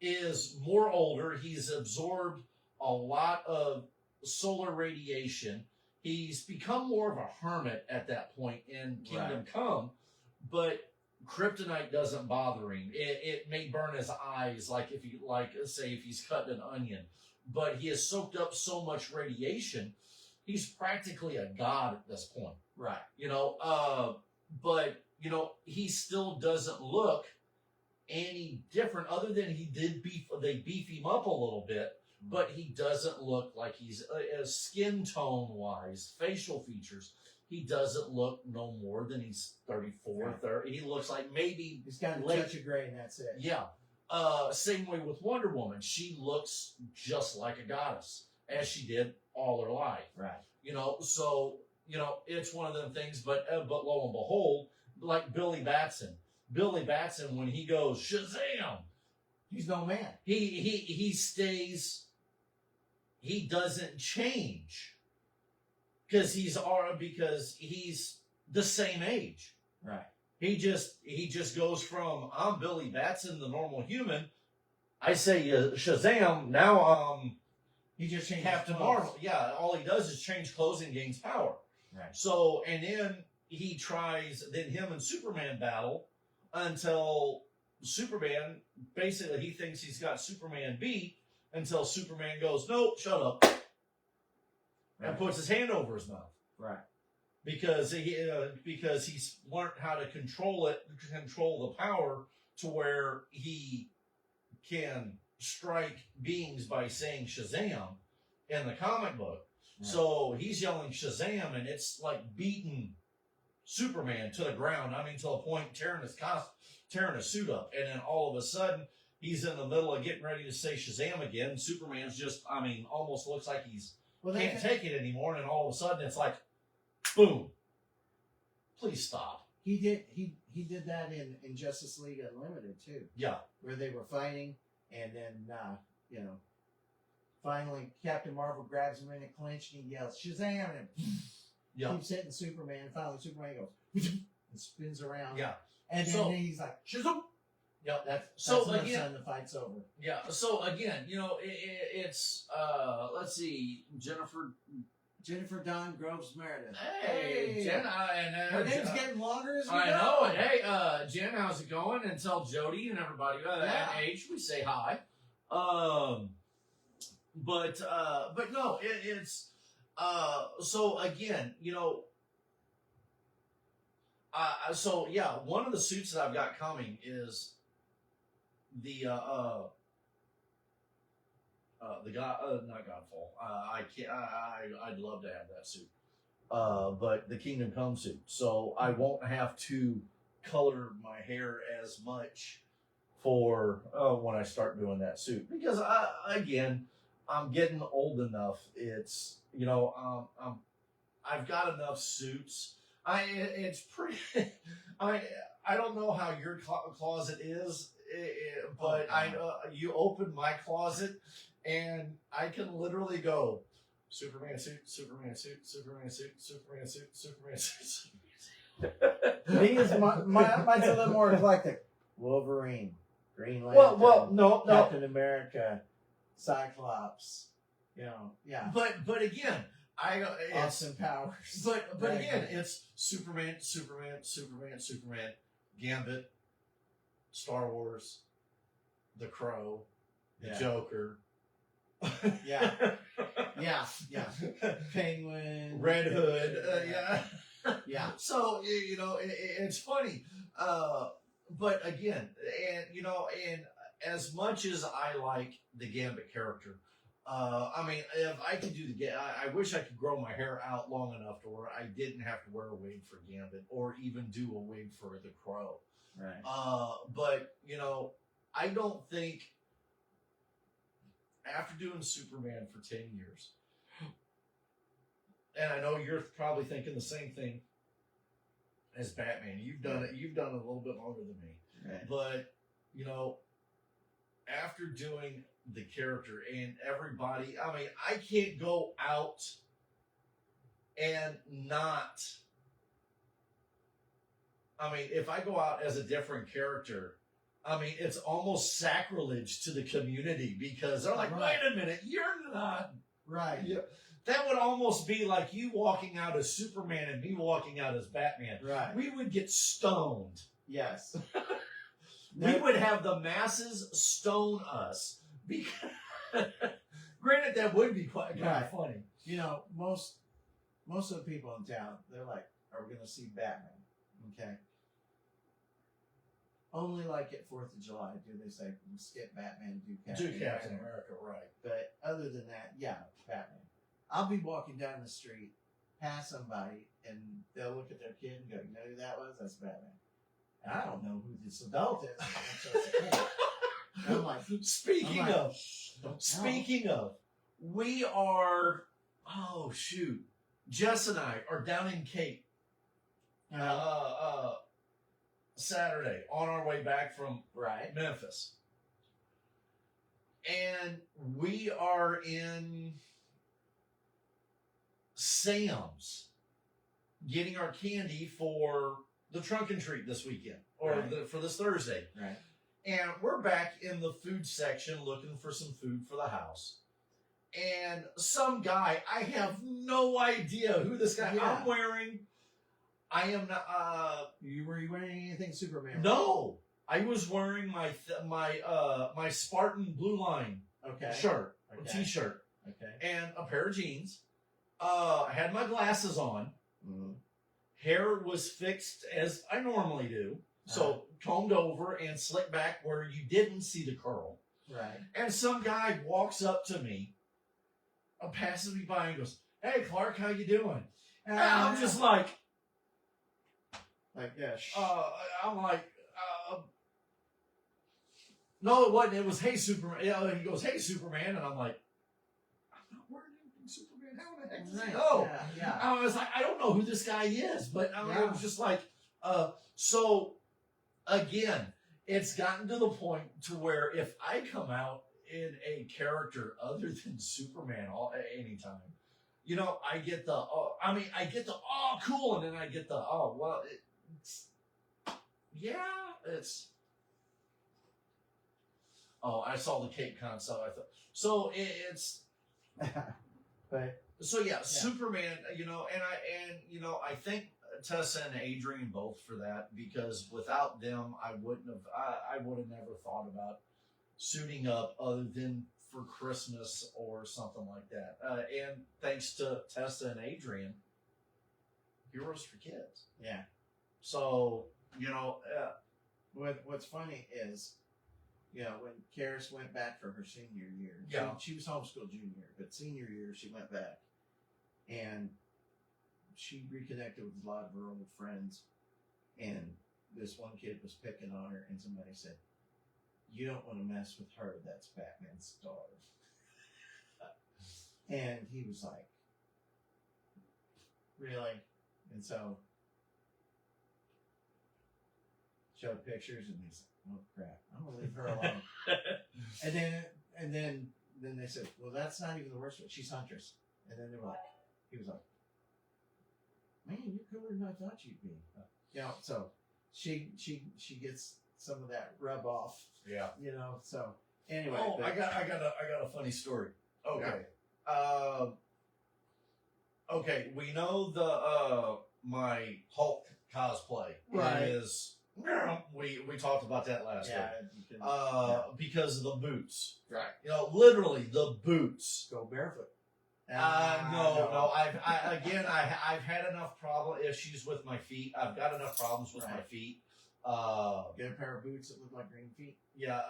is more older. He's absorbed a lot of solar radiation. He's become more of a hermit at that point in Kingdom Come, but kryptonite doesn't bother him. It may burn his eyes, like if he's cutting an onion, but he has soaked up so much radiation. He's practically a god at this point. Right. But he still doesn't look any different, other than they beef him up a little bit, but he doesn't look like he's skin tone wise, facial features. He doesn't look no more than he's 34, 30. He looks like maybe he's got a touch of gray, and that's it. Yeah. Same way with Wonder Woman. She looks just like a goddess, as she did all her life. Right. So it's one of them things. But lo and behold, like Billy Batson, when he goes Shazam, he's no man. He stays. He doesn't change because he's the same age. Right. He just goes from I'm Billy Batson, the normal human. I say Shazam. Now he just changed Captain Marvel. Yeah, all he does is change clothes and gains power. Right. So and then he tries. Then him and Superman battle until Superman basically he thinks he's got Superman beat until Superman goes, nope, shut up, and puts his hand over his mouth. Right. Because he's learned how to control the power to where he can strike beings by saying Shazam in the comic book. Right. So he's yelling Shazam, and it's like beating Superman to the ground. I mean, to the point tearing his suit up, and then all of a sudden he's in the middle of getting ready to say Shazam again. Superman's just, almost looks like can't take it anymore, and all of a sudden it's like, boom! Please stop. He did that in Justice League Unlimited too. Yeah, where they were fighting, and then finally Captain Marvel grabs him in a clinch and he yells Shazam and keeps hitting Superman. And finally Superman goes and spins around. Yeah, and then he's like Shazam. Yeah, that's again, the fight's over. Yeah, so again, it's let's see, Jennifer Dawn Groves Meredith. Hey, Jen, her name's getting longer as we go. I know it. Hey, Jen, how's it going? And tell Jody and everybody at H we say hi. But no, it's so again, so yeah, one of the suits that I've got coming is the not Godfall. I can't. I'd love to have that suit. But the Kingdom Come suit. So I won't have to color my hair as much for when I start doing that suit, because I'm getting old enough. It's I've got enough suits. It's pretty. I don't know how your closet is, but you open my closet, and I can literally go Superman suit, Superman suit, Superman suit, Superman suit, Superman suit. Me is mine's a little more eclectic. Wolverine, Green Lantern, no, Captain America, Cyclops. Yeah. But again, Austin Powers. But again, it's Superman, Gambit, Star Wars, The Crow, the Joker. Yeah. Penguin, Red Hood. Yeah. So it's funny, but again, and as much as I like the Gambit character, if I could do I wish I could grow my hair out long enough to where I didn't have to wear a wig for Gambit or even do a wig for the Crow. Right. But I don't think after doing Superman for 10 years, and I know you're probably thinking the same thing as Batman. You've done it. You've done it a little bit longer than me. Right. But after doing the character and everybody. I mean, I can't go out and not. I mean, if I go out as a different character, I mean, it's almost sacrilege to the community because they're like, Right. wait a minute, you're not. Right. Yeah. That would almost be like you walking out as Superman and me walking out as Batman. Right. We would get stoned. Yes. We would have the masses stone us. Because, granted, that would be quite kind Right. of funny. You know, most of the people in town, they're like, "Are we going to see Batman?" Okay. Only like at 4th of July do they say skip Batman, do Captain America, right? But other than that, yeah, Batman. I'll be walking down the street, pass somebody, and they'll look at their kid and go, "You know who that was? That's Batman." And I don't know who this adult is. I'm just a kid. And I'm like, Speaking of, "Shh, don't tell." speaking of, we are. Oh shoot, Jess and I are down in Cape Saturday on our way back from Right. Memphis, and we are in Sam's getting our candy for the trunk and treat this weekend or Right. for this Thursday. Right. And we're back in the food section looking for some food for the house. And some guy, I have no idea who this guy. Yeah. I'm wearing. I am not. Were you wearing anything Superman? No, I was wearing my my Spartan Blue Line Okay. shirt, or Okay. t-shirt, Okay. and a pair of jeans. I had my glasses on. Mm-hmm. Hair was fixed as I normally do, so combed over and slicked back where you didn't see the curl. Right. And some guy walks up to me, passes me by, and goes, "Hey, Clark, how you doing?" And I'm just like, yeah. I'm like, no, it wasn't. It was, "Hey, Superman." Yeah, and he goes, "Hey, Superman," and I'm like, I'm not wearing anything Superman. How the heck does he know? Yeah. I was like, I don't know who this guy is, but I Yeah. was just like, so again, it's gotten to the point to where if I come out in a character other than Superman anytime, you know, I get the, I get the, oh, cool, and then I get the, oh, well, it's, oh, I saw the Cape Con stuff. I thought, so it's, But so yeah, Superman, you know, I thank Tessa and Adrian both for that, because without them, I would have never thought about suiting up other than for Christmas or something like that. And thanks to Tessa and Adrian, Heroes for Kids. yeah. So, you know, What's funny is, you know, when Karis went back for her senior year, Yeah. she was homeschooled junior, but senior year she went back, and she reconnected with a lot of her old friends, and this one kid was picking on her, and somebody said, "You don't want to mess with her. That's Batman's daughter." And he was like, "Really?" And so showed pictures, and he's like, "Oh crap, I'm gonna leave her alone." and then they said, "Well, that's not even the worst one. She's Huntress." And then they were like, he was like, "Man, you're cooler than I thought you'd be." You know, so she gets some of that rub off. yeah. You know, so anyway. Oh, but- I got a funny story. Okay. Okay, we know the my Hulk cosplay Right. is we talked about that last yeah, week. you can Because of the boots. right. You know, literally the boots. Go barefoot. No. I've had enough issues with my feet. I've got enough problems with my Right. feet. Get a pair of boots that look like green feet. Yeah,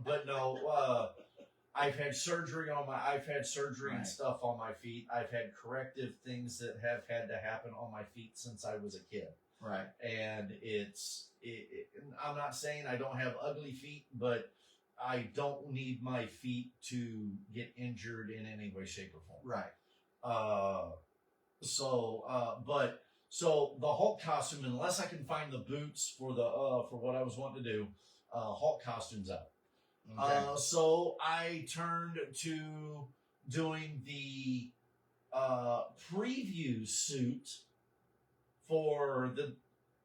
but no. I've had surgery and Right. stuff on my feet. I've had corrective things that have had to happen on my feet since I was a kid. Right. And I'm not saying I don't have ugly feet, but I don't need my feet to get injured in any way, shape, or form. Right. So the Hulk costume, unless I can find the boots for what I was wanting to do, Hulk costume's out. So I turned to doing the preview suit for the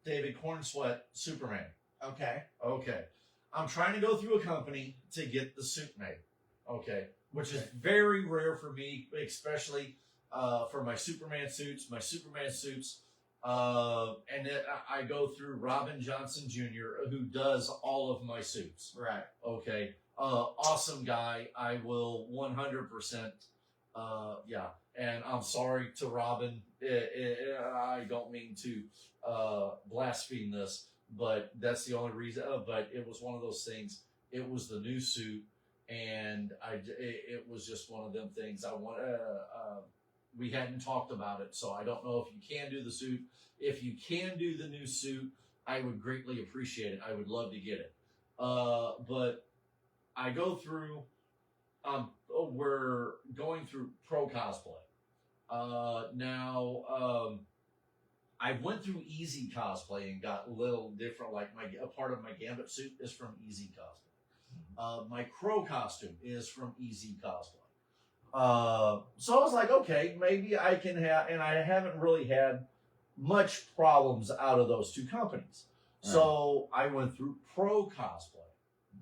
David Cornsweat Superman. Okay. Okay. I'm trying to go through a company to get the suit made. Okay. Which is very rare for me, especially for my Superman suits. And I go through Robin Johnson Jr., who does all of my suits. Right. Okay. Awesome guy. I will 100%. Yeah. And I'm sorry to Robin. I don't mean to blaspheme this, but that's the only reason. But it was one of those things. It was the new suit, and it was just one of them things. We hadn't talked about it, so I don't know if you can do the suit. If you can do the new suit, I would greatly appreciate it. I would love to get it. But I go through. We're going through Pro Cosplay. Now, I went through Easy Cosplay and got a little different. Like a part of my Gambit suit is from Easy Cosplay. My Crow costume is from Easy Cosplay. So I was like, okay, maybe I can have, and I haven't really had much problems out of those two companies. Right. So I went through Pro Cosplay.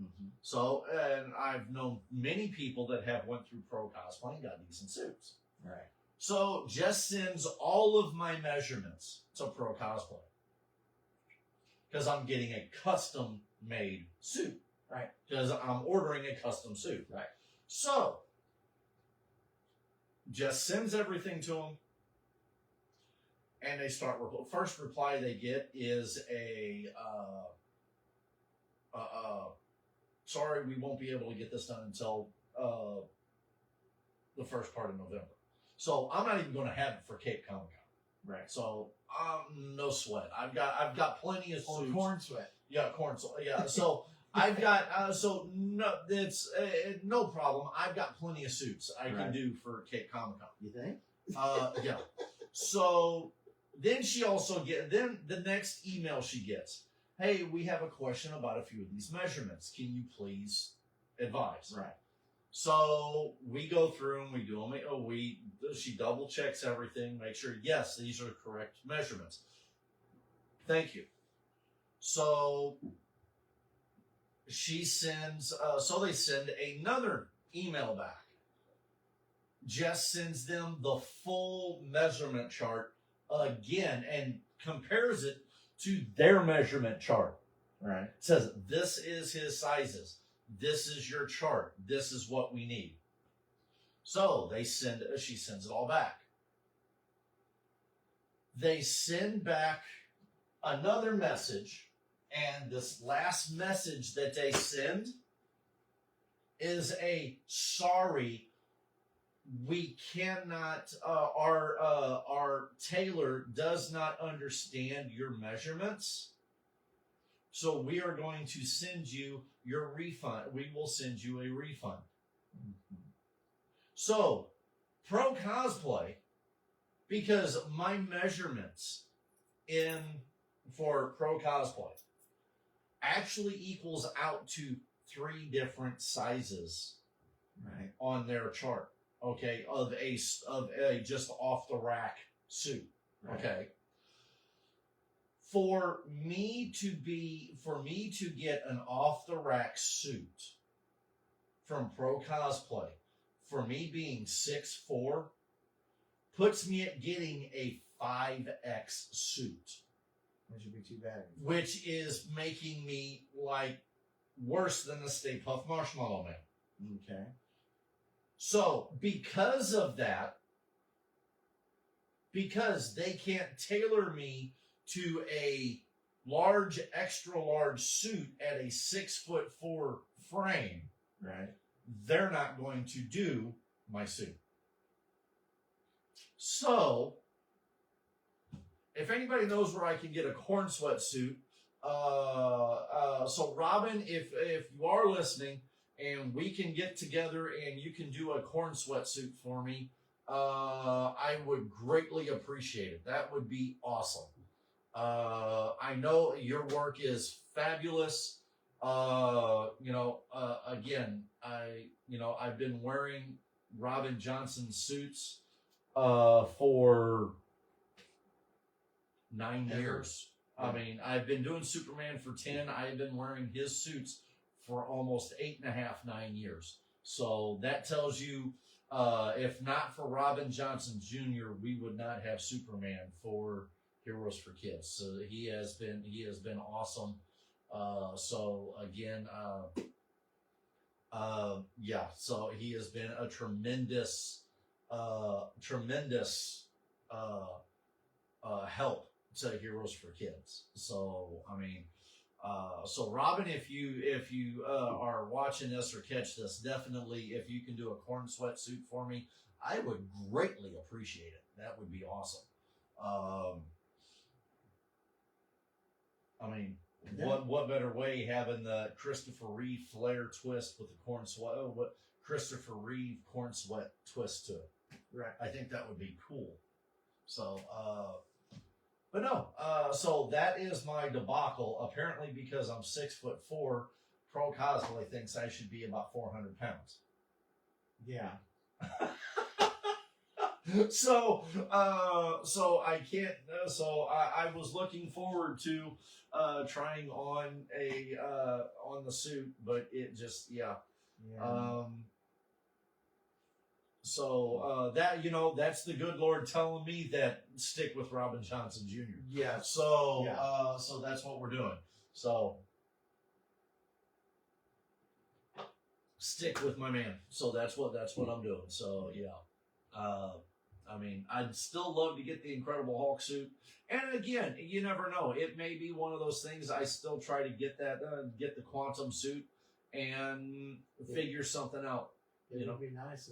Mm-hmm. So, and I've known many people that have went through Pro Cosplay and got decent suits. Right. So Jess sends all of my measurements to Pro Cosplay because I'm getting a custom made suit. Right. Because I'm ordering a custom suit. Right. So Jess sends everything to them, and they start. First reply they get is sorry, we won't be able to get this done until the first part of November. So I'm not even going to have it for Cape Comic Con. Right. So no sweat. I've got plenty of suits. Corn sweat. Yeah, corn sweat. Yeah. So I've got so no, it's no problem. I've got plenty of suits I can do for Cape Comic Con. You think? Yeah. So then she also then the next email she gets, hey, we have a question about a few of these measurements. Can you please advise? Right. So we go through and we do them. She double checks everything, make sure, yes, these are the correct measurements. Thank you. So she sends, so they send another email back. Jess sends them the full measurement chart again and compares it to their measurement chart. Right. It says, this is his sizes. This is your chart. This is what we need. So she sends it all back. They send back another message, and this last message that they send is a sorry, we cannot, our tailor does not understand your measurements. So we are going to send you your refund. We will send you a refund. Mm-hmm. So, Pro Cosplay, because my measurements for Pro Cosplay actually equals out to 3 different sizes, right, on their chart. Okay, of a just off the rack suit. Right. Okay. For me to get an off the rack suit from Pro Cosplay, for me being 6'4", puts me at getting a 5X suit. Which would be too bad. Which is making me like worse than the Stay Puft Marshmallow Man. Okay. So, because of that, because they can't tailor me to a large, extra large suit at a 6'4" frame, right, they're not going to do my suit. So, if anybody knows where I can get a corn sweat suit, so Robin, if you are listening, and we can get together and you can do a corn sweatsuit for me, I would greatly appreciate it. That would be awesome. I know your work is fabulous. Again, I've been wearing Robin Johnson suits for 9 Ever? years. I mean, I've been doing Superman for 10. I've been wearing his suits for almost 8.5, 9 years. So that tells you, if not for Robin Johnson Jr., we would not have Superman for Heroes for Kids. So he has been awesome. So again, so he has been a tremendous help to Heroes for Kids. So I mean, so Robin, if you are watching this or catch this, definitely if you can do a corn sweatsuit for me, I would greatly appreciate it. That would be awesome. I mean, what better way having the Christopher Reeve flare twist with the corn sweat? What Christopher Reeve corn sweat twist to it? Right. I think that would be cool. So, but no. So that is my debacle. Apparently, because I'm 6'4", Pro Cosplay thinks I should be about 400 pounds. Yeah. So I can't. So I was looking forward to trying on on the suit, but it just Yeah. So that's the good Lord telling me that stick with Robin Johnson Jr. Yes. So Yeah. So that's what we're doing. So stick with my man. So that's what I'm doing. So yeah. I mean, I'd still love to get the Incredible Hulk suit. And again, you never know. It may be one of those things. I still try to get get the Quantum suit and figure something out. It would be nice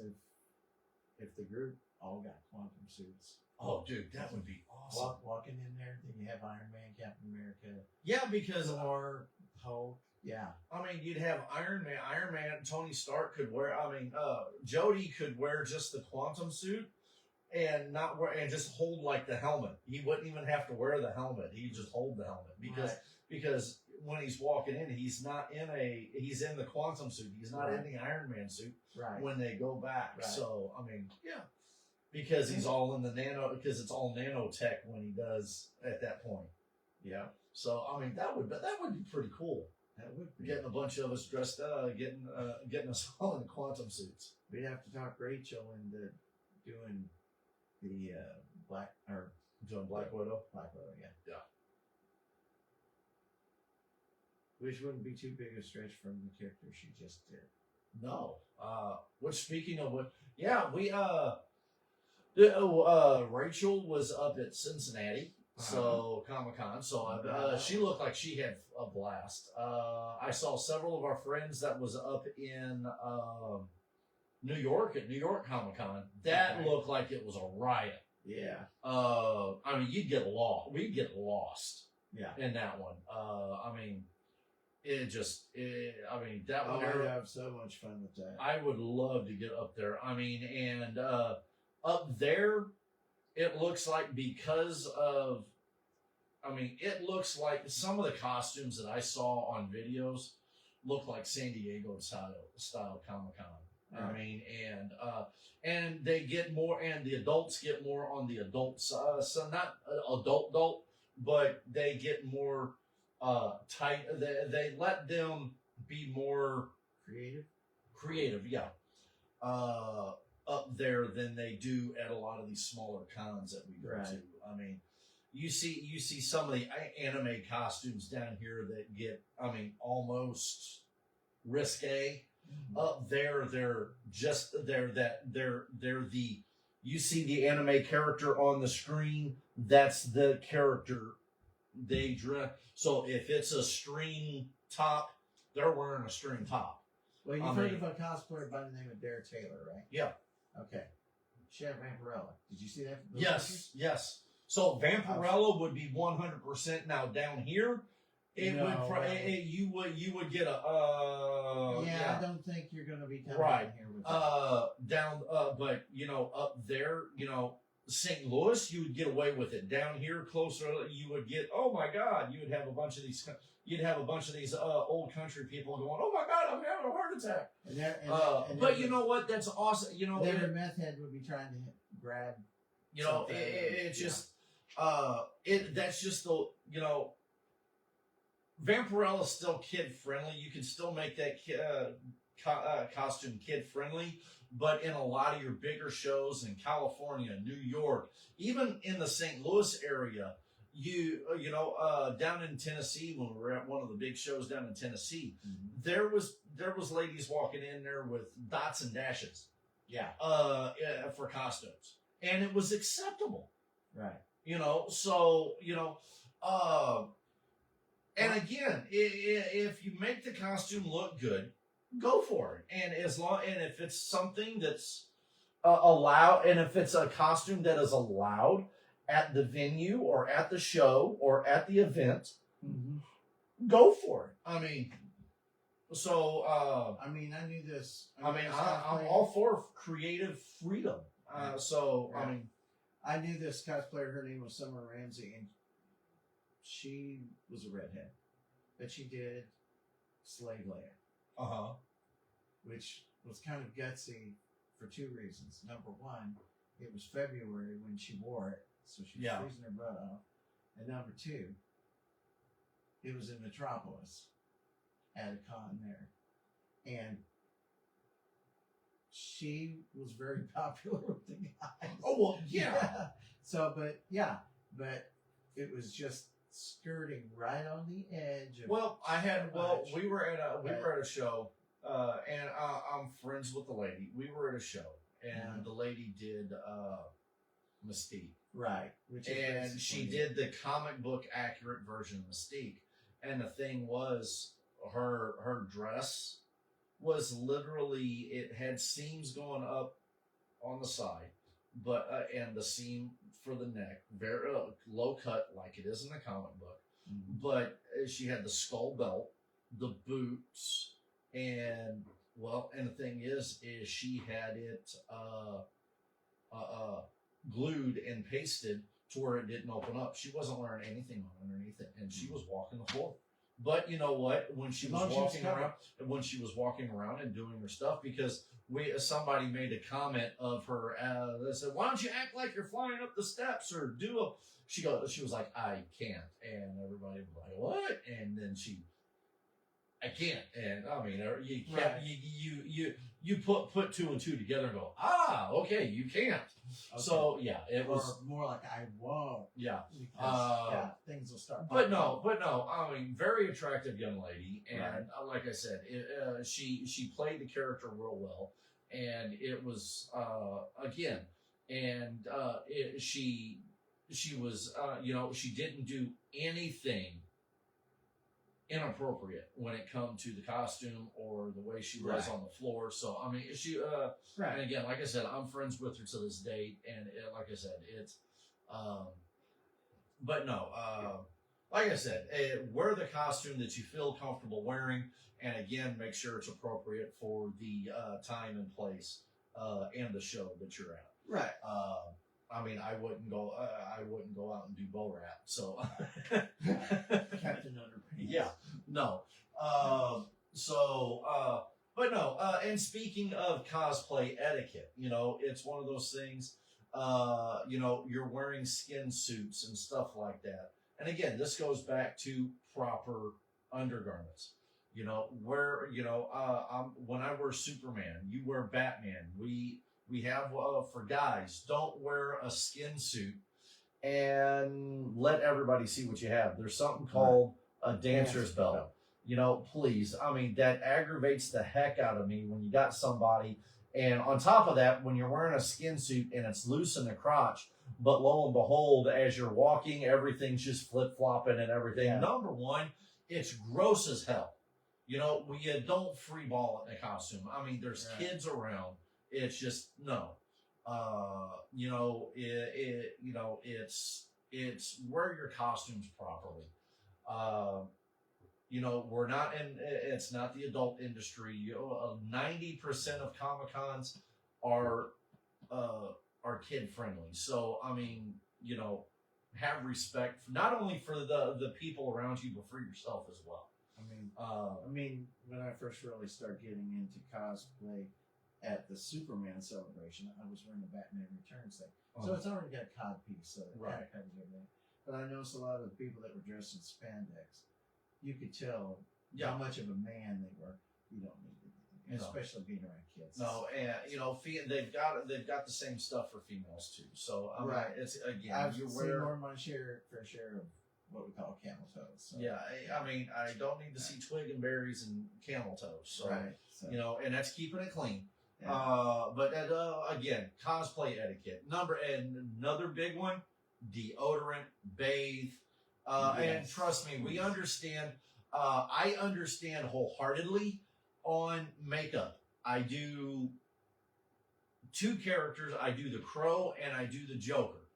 if the group all got Quantum suits. Oh, dude, that would be awesome. Walking in there, then you have Iron Man, Captain America. Yeah, because Thor, Hulk. Yeah. I mean, you'd have Iron Man, Tony Stark could wear. I mean, Jody could wear just the Quantum suit and not wear and just hold like the helmet. He wouldn't even have to wear the helmet. He'd just hold the helmet because when he's walking in, he's in the Quantum suit. He's not in the Iron Man suit when they go back. Right. So I mean, yeah, because he's all in the because it's all nanotech when he does at that point. Yeah. So I mean, that would be pretty cool. That would be. Getting a bunch of us dressed up, getting us all in Quantum suits. We'd have to talk Rachel into doing the Black Widow. Black Widow, yeah. Yeah. Which wouldn't be too big a stretch from the character she just did. No. Which speaking of what, yeah, we Rachel was up at Cincinnati. So Comic-Con, so she looked like she had a blast. I saw several of our friends that was up in New York at New York Comic-Con. That looked like it was a riot. Yeah. I mean, you'd get lost. We'd get lost. Yeah. In that one. I mean, that one. I'd have so much fun with that. I would love to get up there. I mean, and up there, it looks like it looks like some of the costumes that I saw on videos look like San Diego style Comic-Con. I mean, and they get more, and the adults get more on the adult side, so not adult, but they get more tight. They let them be more creative, yeah. Up there than they do at a lot of these smaller cons that we go to. I mean, you see some of the anime costumes down here that get, I mean, almost risque. Mm-hmm. Up there, you see the anime character on the screen. That's the character they draw. So if it's a string top, they're wearing a string top. Well, you've heard of a cosplayer by the name of Dara Taylor, right? Yeah. Okay. Chef Vampirella. Did you see that? Yes. So Vampirella would be 100%. Now down here, you would get a I don't think you're going to be coming in here with down, but up there, St. Louis, you would get away with it. Down here, closer, you would get, oh my God, you would have a bunch of these, old country people going, oh my God, I'm having a heart attack. But you know what? That's awesome. You know, every meth head would be trying to grab. You know, that's just the, you know, Vampirella is still kid friendly. You can still make that costume kid friendly, but in a lot of your bigger shows in California, New York, even in the St. Louis area, down in Tennessee, when we were at one of the big shows down in Tennessee, there was ladies walking in there with dots and dashes, for costumes, and it was acceptable, right? And again, if you make the costume look good, go for it. And if it's something that's allowed, and if it's a costume that is allowed at the venue or at the show or at the event, go for it. I mean, I knew this. I'm all for creative freedom. I knew this cosplayer. Her name was Summer Ramsey, and she was a redhead, but she did Slave Leia. Which was kind of gutsy for two reasons. Number one, it was February when she wore it, so she was freezing her butt off. And number two, it was in Metropolis at a con there. And she was very popular with the guys. Oh, well, yeah. So, but it was just skirting right on the edge of we were at a show, and I'm friends with the lady. We were at a show, and the lady did Mystique. Right. And she did the comic book accurate version of Mystique. And the thing was, her dress was literally, it had seams going up on the side, but and the seam for the neck, very low cut like it is in the comic book. But she had the skull belt, the boots, and the thing is she had it glued and pasted to where it didn't open up. She wasn't wearing anything on underneath it, and she was walking the floor. But you know what? When she was walking around and doing her stuff, because somebody made a comment of her. They said, "Why don't you act like you're flying up the steps or do a?" She was like, "I can't," and everybody was like, "What?" And then I can't. And I mean, you can't. Right. You put two and two together and go, okay, you can't. Okay. So yeah, it was more like I won't. Yeah. Because, things will start. But no. I mean, very attractive young lady, and like I said, she played the character real well, and it was again, and she was she didn't do anything inappropriate when it come to the costume or the way she was on the floor. So I mean, and again, like I said, I'm friends with her to this date, and like I said, it's but no, like I said, wear the costume that you feel comfortable wearing, and again, make sure it's appropriate for the time and place and the show that you're at. Right. I mean, I wouldn't go out and do Bo Rat. So, Captain Underpants. Yeah, no. But no. And speaking of cosplay etiquette, it's one of those things. You're wearing skin suits and stuff like that. And again, this goes back to proper undergarments. When I wear Superman, you wear Batman. We have, for guys, don't wear a skin suit and let everybody see what you have. There's something called a dancer's belt. Please. I mean, that aggravates the heck out of me when you got somebody. And on top of that, when you're wearing a skin suit and it's loose in the crotch, but lo and behold, as you're walking, everything's just flip-flopping and everything. Yeah. Number one, it's gross as hell. You don't free ball it in a costume. I mean, there's kids around. It's just no, it's wear your costumes properly. We're not it's not the adult industry. 90% of Comic-Cons are are kid friendly. So I mean, have respect not only for the people around you, but for yourself as well. I mean, when I first really started getting into cosplay at the Superman celebration, I was wearing the Batman Returns thing. So it's already got a codpiece, so it kind of covers everything. But I noticed a lot of the people that were dressed in spandex, you could tell how much of a man they were. You don't need it, especially being around kids. No, and they've got the same stuff for females too. So it's again, I've seen more than my fair share of what we call camel toes. So. Yeah, I mean, I don't need to see twig and berries and camel toes. So, and that's keeping it clean. Yeah. But again, cosplay etiquette. Another big one, deodorant, bathe. And trust me, we understand. I understand wholeheartedly on makeup. I do 2 characters. I do the Crow and I do the Joker.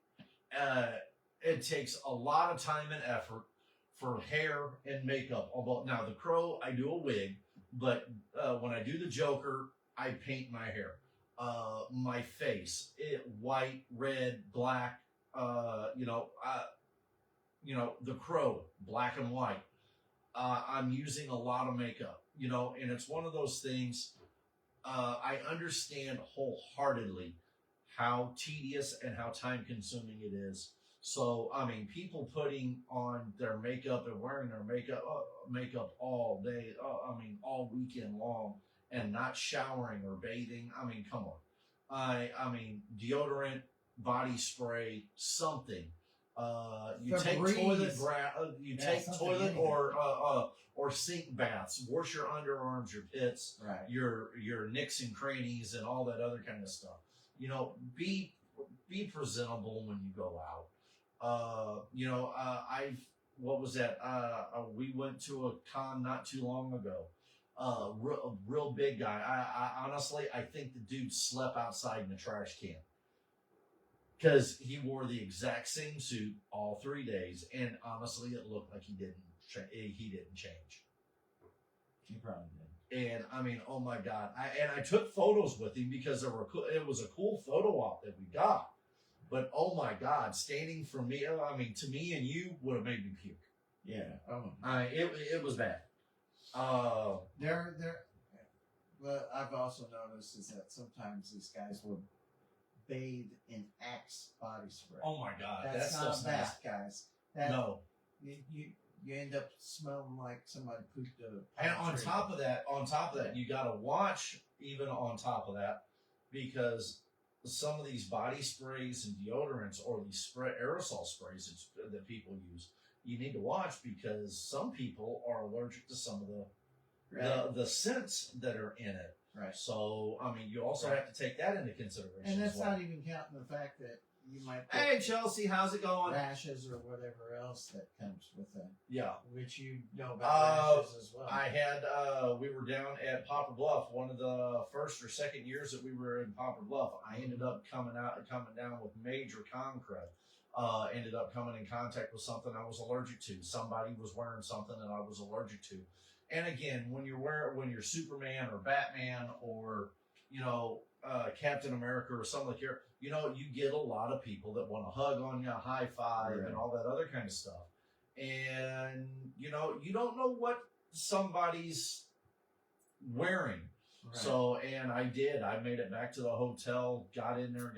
It takes a lot of time and effort for hair and makeup. Although now the Crow, I do a wig, but when I do the Joker, I paint my hair, my face, white, red, black. The Crow, black and white. I'm using a lot of makeup, and it's one of those things. I understand wholeheartedly how tedious and how time consuming it is. So, I mean, people putting on their makeup and wearing their makeup all day, all weekend long, and not showering or bathing. I mean, come on. I mean, deodorant, body spray, something. You take toilet or sink baths. Wash your underarms, your pits, your nicks and crannies, and all that other kind of stuff. Be presentable when you go out. What was that? We went to a con not too long ago. Real big guy. I honestly, I think the dude slept outside in a trash can. Because he wore the exact same suit all 3 days, and honestly, it looked like he didn't change. He probably did. And I mean, oh my God! I took photos with him because it was a cool photo op that we got. But oh my God, standing for me, I mean, to me and you would have made me puke. Yeah. It was bad. What I've also noticed is that sometimes these guys will bathe in Axe body spray. Oh my God, that's not bad, guys. No. You end up smelling like somebody pooped a. And on top of that, you got to watch even on top of that, because some of these body sprays and deodorants or these aerosol sprays that people use, you need to watch because some people are allergic to some of the scents that are in it. Right. So, I mean, you also have to take that into consideration. And that's not even counting the fact that you might get hey, Chelsea, how's it going? rashes or whatever else that comes with it. Yeah. Which you know about rashes as well. I had, we were down at Poplar Bluff, one of the first or second years that we were in Poplar Bluff. I ended up coming down with major con crud. Ended up coming in contact with something I was allergic to. Somebody was wearing something that I was allergic to. And again, when you're Superman or Batman or, Captain America or some of the characters, you get a lot of people that want to hug on you, high five, and all that other kind of stuff. And, you don't know what somebody's wearing. Right. So, and I made it back to the hotel, got in there,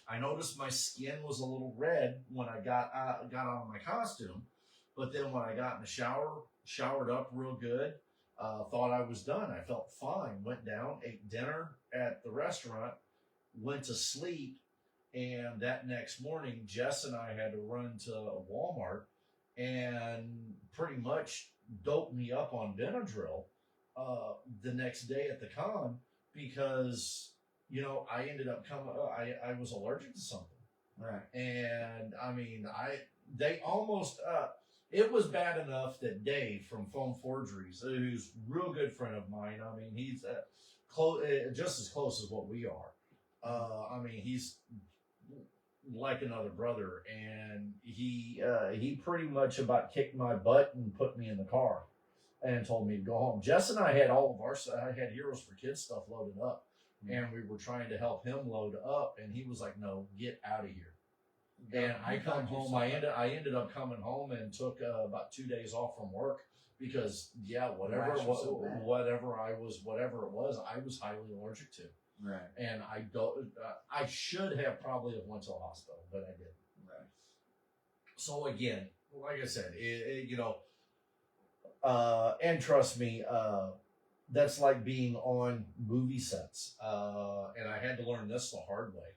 I noticed my skin was a little red when I got out of my costume. But then when I got in the shower, showered up real good, thought I was done. I felt fine. Went down, ate dinner at the restaurant, went to sleep, and that next morning, Jess and I had to run to Walmart and pretty much doped me up on Benadryl the next day at the con because, I ended up I was allergic to something. Right. And, I mean, they almost... it was bad enough that Dave from Foam Forgeries, who's a real good friend of mine, I mean, he's just as close as what we are. I mean, he's like another brother, and he pretty much about kicked my butt and put me in the car and told me to go home. Jess and I had I had Heroes for Kids stuff loaded up, and we were trying to help him load up, and he was like, "No, get out of here." And I come home. I ended up coming home and took about 2 days off from work because whatever it was, whatever it was, I was highly allergic to. Right. And I don't. I should have probably have went to a hospital, but I didn't. Right. So again, like I said, and trust me, that's like being on movie sets. And I had to learn this the hard way.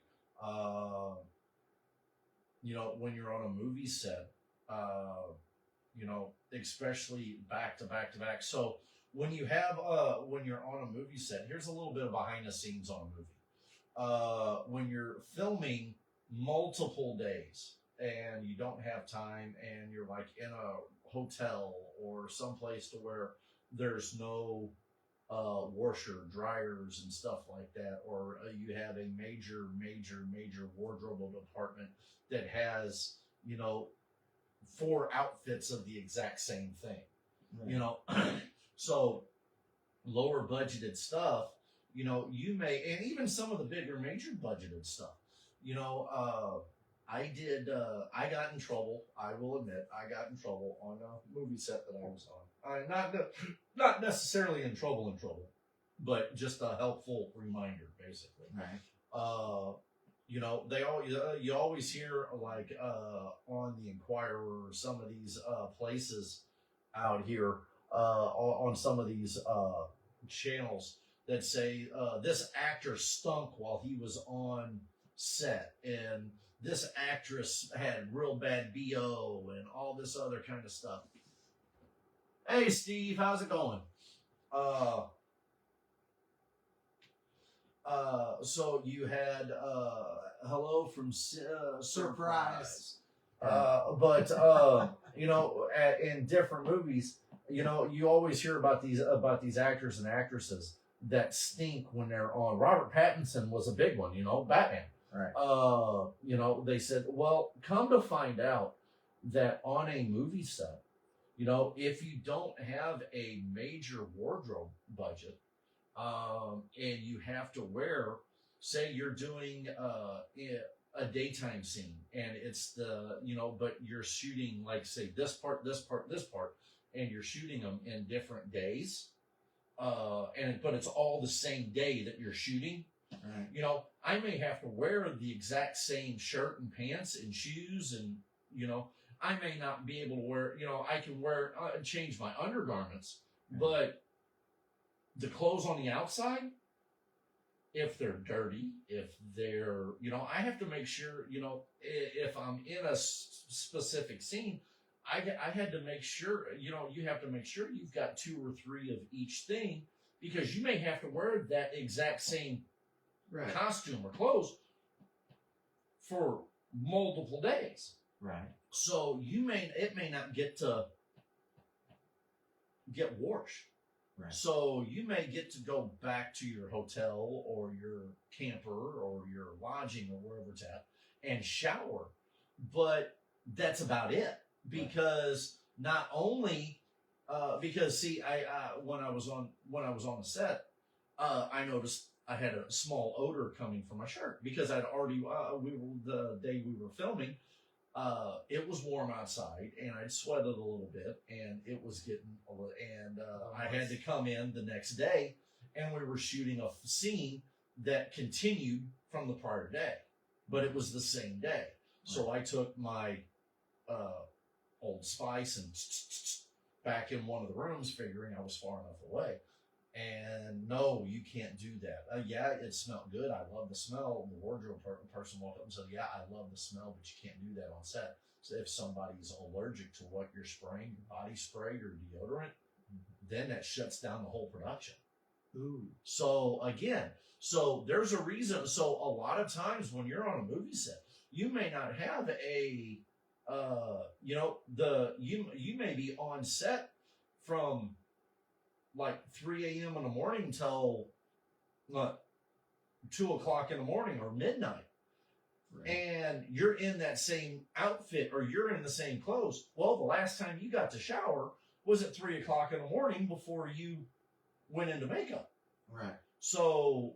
When you're on a movie set, especially back to back to back. So when you're on a movie set, here's a little bit of behind the scenes on a movie. When you're filming multiple days and you don't have time and you're like in a hotel or someplace to where there's no washer, dryers, and stuff like that, or you have a major wardrobe department that has 4 outfits of the exact same thing. Right. So lower budgeted stuff, you may, and even some of the bigger major budgeted stuff, I got in trouble. I will admit, I got in trouble on a movie set that I was on. Not necessarily in trouble, but just a helpful reminder, basically. Right. You always hear like on the Enquirer or some of these places out here on some of these channels that say this actor stunk while he was on set, and this actress had real bad BO and all this other kind of stuff. Hey Steve, how's it going? So you had hello from Surprise. But in different movies, you always hear about these actors and actresses that stink when they're on. Robert Pattinson was a big one, Batman. Right. They said, well, come to find out that on a movie set, if you don't have a major wardrobe budget, and you have to wear, say you're doing a daytime scene, and it's but you're shooting like say this part, and you're shooting them in different days, but it's all the same day that you're shooting. Right. I may have to wear the exact same shirt and pants and shoes, and I may not be able to wear. I can wear change my undergarments, but the clothes on the outside, if they're dirty, if they're, I have to make sure, if I'm in a specific scene, I had to make sure, you have to make sure you've got 2 or 3 of each thing, because you may have to wear that exact same costume or clothes for multiple days. Right. So it may not get washed. Right. So you may get to go back to your hotel or your camper or your lodging or wherever it's at and shower, but that's about it. Because not only, when I was on the set, I noticed I had a small odor coming from my shirt because I'd already the day we were filming. It was warm outside, and I'd sweated a little bit, and it was getting a little, and I had to come in the next day, and we were shooting a scene that continued from the prior day, but it was the same day. So I took my Old Spice and back in one of the rooms, figuring I was far enough away. And no, you can't do that. It smelled good. I love the smell. And the wardrobe person walked up and said, yeah, I love the smell, but you can't do that on set. So if somebody's allergic to what you're spraying, your body spray or deodorant, then that shuts down the whole production. Ooh. So again, there's a reason. So a lot of times when you're on a movie set, you may not have a, you may be on set from like 3 a.m. in the morning till 2 o'clock in the morning or midnight. Right. And you're in that same outfit or you're in the same clothes. Well, the last time you got to shower was at 3 o'clock in the morning before you went into makeup. Right. So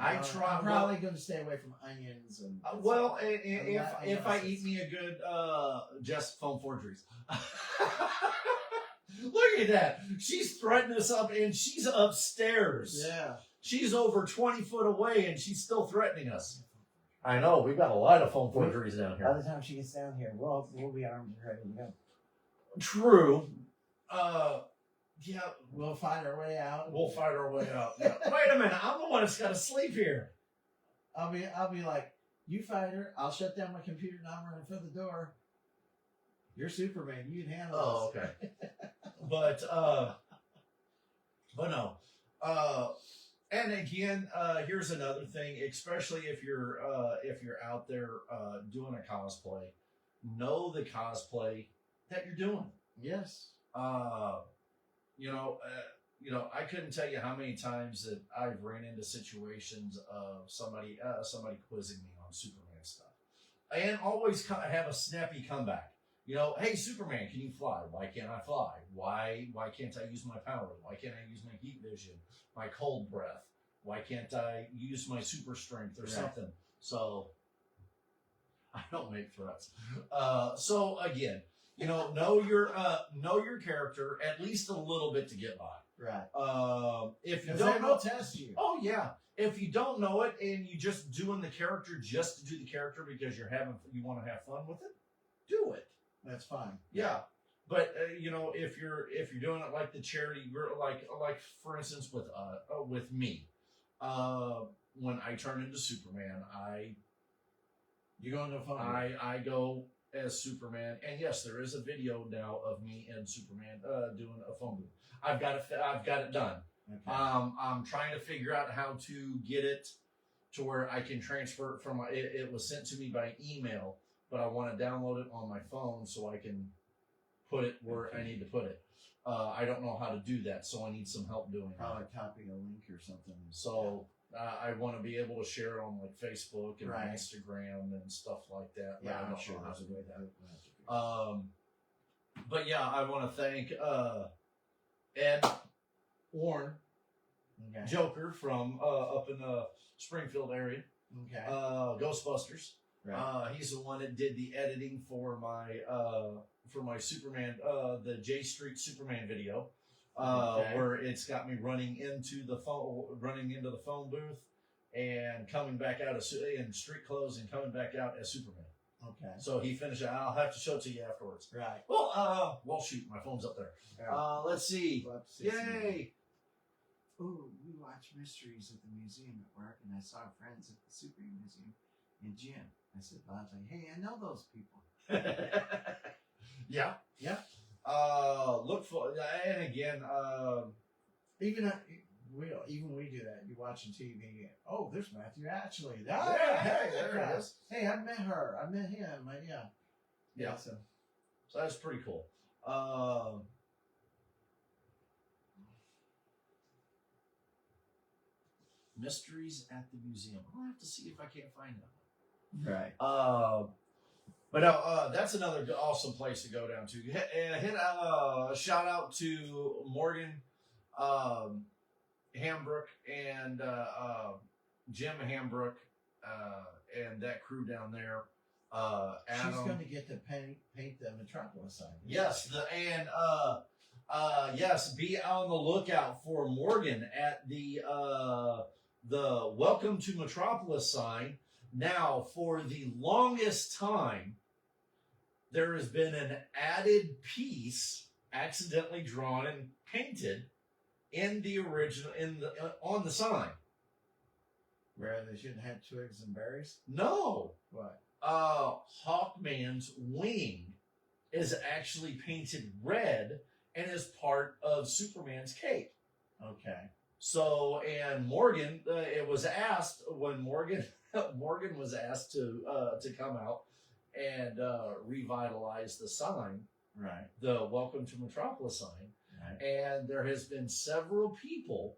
I try. I'm probably going to stay away from onions and. Well, that if I nonsense. eat me a good just foam forgeries. Look at that. She's threatening us up, and she's upstairs. Yeah. She's over 20 foot away, and she's still threatening us. I know. We've got a lot of foam forgeries down By here. the time she gets down here, we'll be armed and ready to go. True. Yeah, We'll find our way out. we'll fight our way out. Yeah. Wait a minute. I'm the one that's got to sleep here. I'll be like, you fight her. I'll shut down my computer and I'm running for the door. You're Superman. You can handle Oh, this. okay. But no. And again, here's another thing, especially if you're out there doing a cosplay, know the cosplay that you're doing. Yes. I couldn't tell you how many times that I've ran into situations of somebody quizzing me on Superman stuff, and always have a snappy comeback. Hey, Superman, can you fly? Why can't I fly? Why can't I use my power? Why can't I use my heat vision, my cold breath? Why can't I use my super strength or something? So I don't make threats. So again, know your character at least a little bit to get by. Right. If you Because don't they know, will test you. oh yeah. If you don't know it and you just doing the character just to do the character because you want to have fun with it, do it. That's fine. Yeah. But if you're doing it like the charity, like for instance with me, when I turn into Superman, You go into a phone. I go as Superman, and yes, there is a video now of me and Superman doing a phone booth. I've got it done. Okay. I'm trying to figure out how to get it to where I can transfer it from it was sent to me by email, but I want to download it on my phone so I can put it where I need to put it. I don't know how to do that, so I need some help doing Probably that. copy a link or something. So I want to be able to share it on like Facebook and Right. Instagram and stuff like that. but Yeah, I I'm don't sure know how there's to a way do to that. do it. But yeah, I want to thank Ed Warren, Okay. Joker from up in the Springfield area, Okay. Ghostbusters. Right. He's the one that did the editing for my Superman, the J Street Superman video, Okay. where it's got me running into the phone booth and coming back out in street clothes and coming back out as Superman. Okay. So he finished it. I'll have to show it to you afterwards. Right. Well, shoot, my phone's up there. Yeah. Let's see. We'll have to see some more. Yay! Ooh, we watch mysteries at the museum at work, and I saw friends at the Super Museum in gym. I said, well, I was like, hey, I know those people. Yeah. Yeah. Look for, and again, Even we do that. You're watching TV. Oh, there's Matthew Ashley. hey, there it is. Hey, I met her. I met him. Yeah. So So that's pretty cool. Mysteries at the museum. I'll have to see if I can't find them. right. But no, that's another awesome place to go down to. Hit a shout out to Morgan Hambrook and Jim Hambrook and that crew down there. Adam. She's going to get to paint the Metropolis sign. Yes, yes. Be on the lookout for Morgan at the Welcome to Metropolis sign. Now, for the longest time, there has been an added piece accidentally drawn and painted in the original on the sign. Where they shouldn't have twigs and berries. No, What? Hawkman's wing is actually painted red and is part of Superman's cape. Okay. So, and Morgan, it was asked when Morgan was asked to come out and revitalize the sign, Right. the Welcome to Metropolis sign, Right. and there has been several people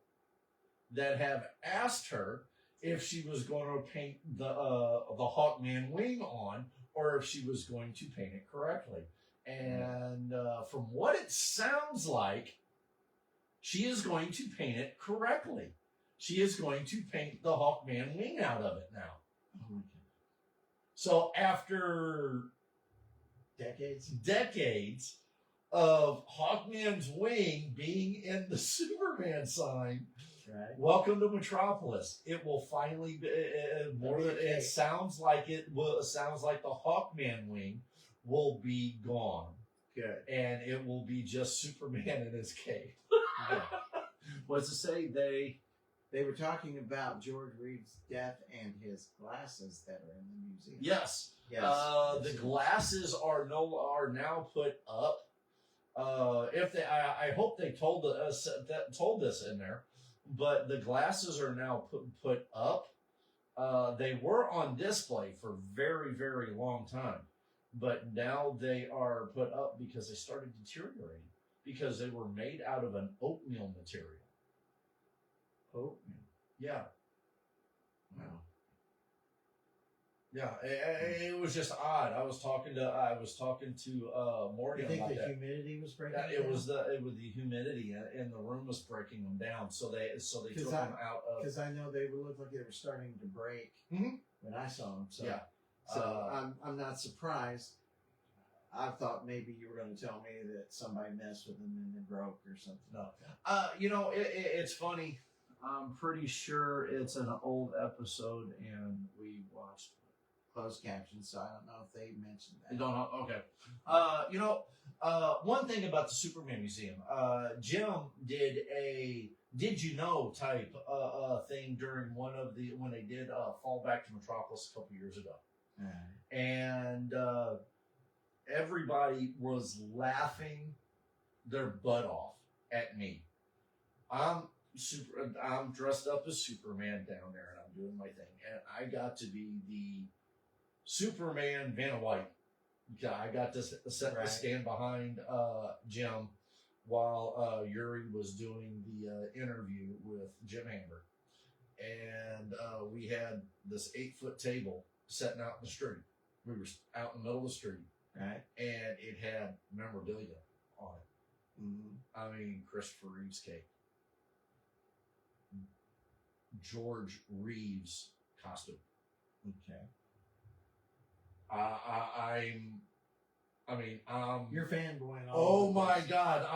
that have asked her if she was going to paint the Hawkman wing on, or if she was going to paint it correctly. And from what it sounds like, she is going to paint it correctly. she is going to paint the Hawkman wing out of it now. Oh my God. So after Decades. of Hawkman's wing being in the Superman sign, Right. welcome to Metropolis. It will finally be more than it sounds like it will. It sounds like the Hawkman wing will be gone, Good. and it will be just Superman in his cape. Yeah. What's to say They were talking about George Reeves' death and his glasses that are in the museum. Yes. Yes. The glasses are now put up. If they, I hope they told this in there, but the glasses are now put up. They were on display for very, very long time, but now they are put up because they started deteriorating because they were made out of an oatmeal material. Oatmeal. Yeah. Wow. Yeah, it was just odd. I was talking to Morgan You think about the that. humidity was breaking? Yeah, it was the humidity in the room was breaking them down. So they took them out of. Because I know they looked like they were starting to break Mhm. when I saw them. So Yeah. I'm not surprised. I thought maybe you were going to tell me that somebody messed with them and they broke or something. No. It's funny. I'm pretty sure it's an old episode, and we watched. Closed captions, so I don't know if they mentioned that. You don't know? Okay. One thing about the Superman Museum, Jim did a "Did you know" type thing during when they did Fall Back to Metropolis a couple years ago, and everybody was laughing their butt off at me. I'm dressed up as Superman down there, and I'm doing my thing, and I got to be the Superman Vanna White. I got to stand behind Jim while Yuri was doing the interview with Jim Hammer, and we had this 8-foot table sitting out in the street. We were out in the middle of the street, Right. and it had memorabilia on it. Mm-hmm. I mean, Christopher Reeve's cape, George Reeves costume. Okay. You're fanboying all Oh over the my place. God!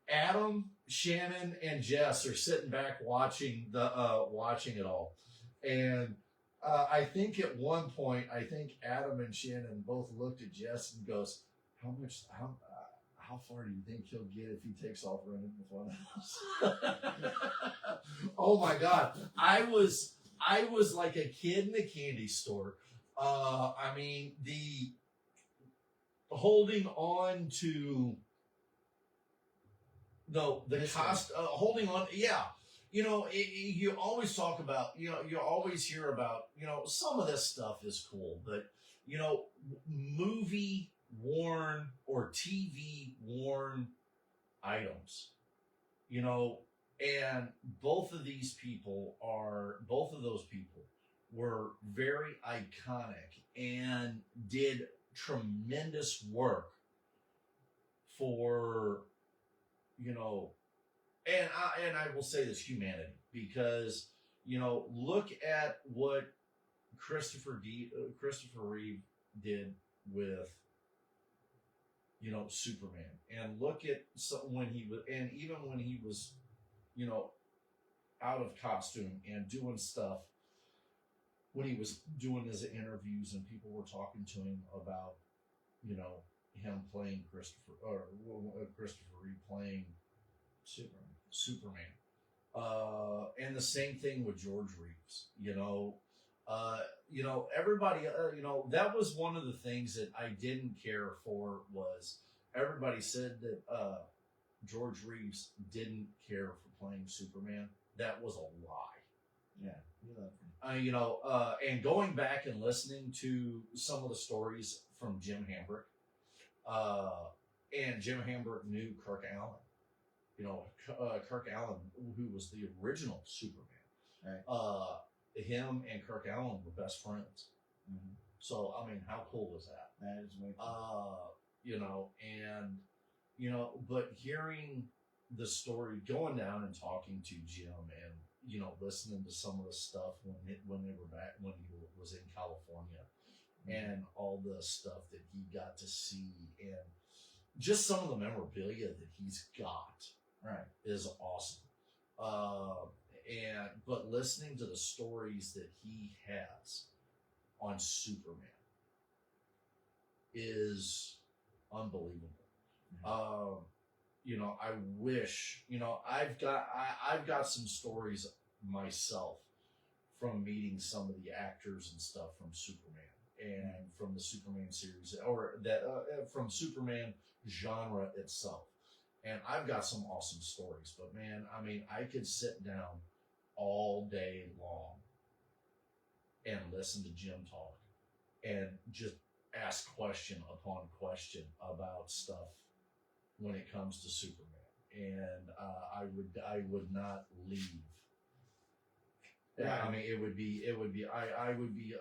Adam, Shannon, and Jess are sitting back watching it all, and I think at one point, Adam and Shannon both looked at Jess and goes, how far do you think he'll get if he takes off running with one of us? Oh my God! I was like a kid in a candy store. The holding on to holding on. Yeah. You always talk about, you always hear about, some of this stuff is cool, but, movie worn or TV worn items, and both of those people were very iconic and did tremendous work for, and I will say this, humanity, because, look at what Christopher Reeve did with, Superman, and look at when he was, out of costume and doing stuff, when he was doing his interviews and people were talking to him about, him playing Christopher Reeve playing Superman. And the same thing with George Reeves, everybody, that was one of the things that I didn't care for, was everybody said that, George Reeves didn't care for playing Superman. That was a lie. Yeah, you love him. And going back and listening to some of the stories from Jim Hambrick, and Jim Hambrick knew Kirk Alyn. Kirk Alyn, who was the original Superman. Right. Him and Kirk Alyn were best friends. Mm-hmm. So, how cool was that? That is way cool. But hearing the story, going down and talking to Jim, and listening to some of the stuff when they were back when he was in California, and all the stuff that he got to see, and just some of the memorabilia that he's got, Right. is awesome. But listening to the stories that he has on Superman is unbelievable. I wish, I've got some stories myself from meeting some of the actors and stuff from Superman and from the Superman series, or that from Superman genre itself. And I've got some awesome stories, but man, I mean, I could sit down all day long and listen to Jim talk and just ask question upon question about stuff when it comes to Superman. And I would not leave. Yeah. I mean, I would be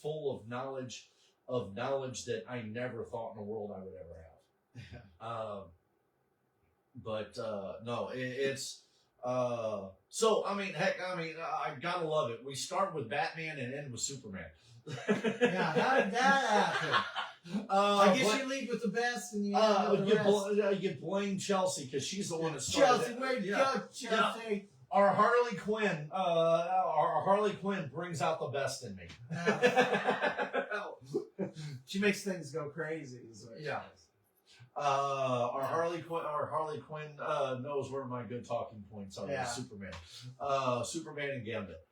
full of knowledge that I never thought in the world I would ever have. No, it's so I mean, heck, I gotta love it. We start with Batman and end with Superman. Yeah, how did that happen? I guess you lead with the best and you end with the rest. You blame Chelsea because she's the one that started Chelsea, it. way to go, Chelsea. Yeah. Our Harley Quinn brings out the best in me. She makes things go crazy. Yeah. Our Harley Quinn knows where my good talking points are. Yeah. Superman, Superman and Gambit.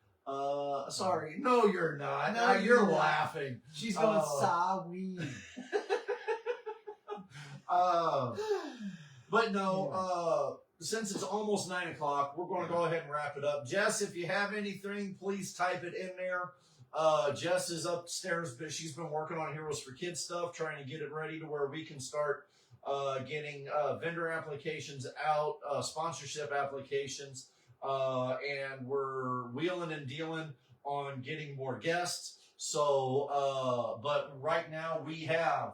Sorry, no, you're not. No, You're you're not. laughing. She's going sorry. But no. Since it's almost 9 o'clock, we're going to go ahead and wrap it up. Jess, if you have anything, please type it in there. Jess is upstairs, but she's been working on Heroes for Kids stuff, trying to get it ready to where we can start getting vendor applications out, sponsorship applications, and we're wheeling and dealing on getting more guests. So, but right now we have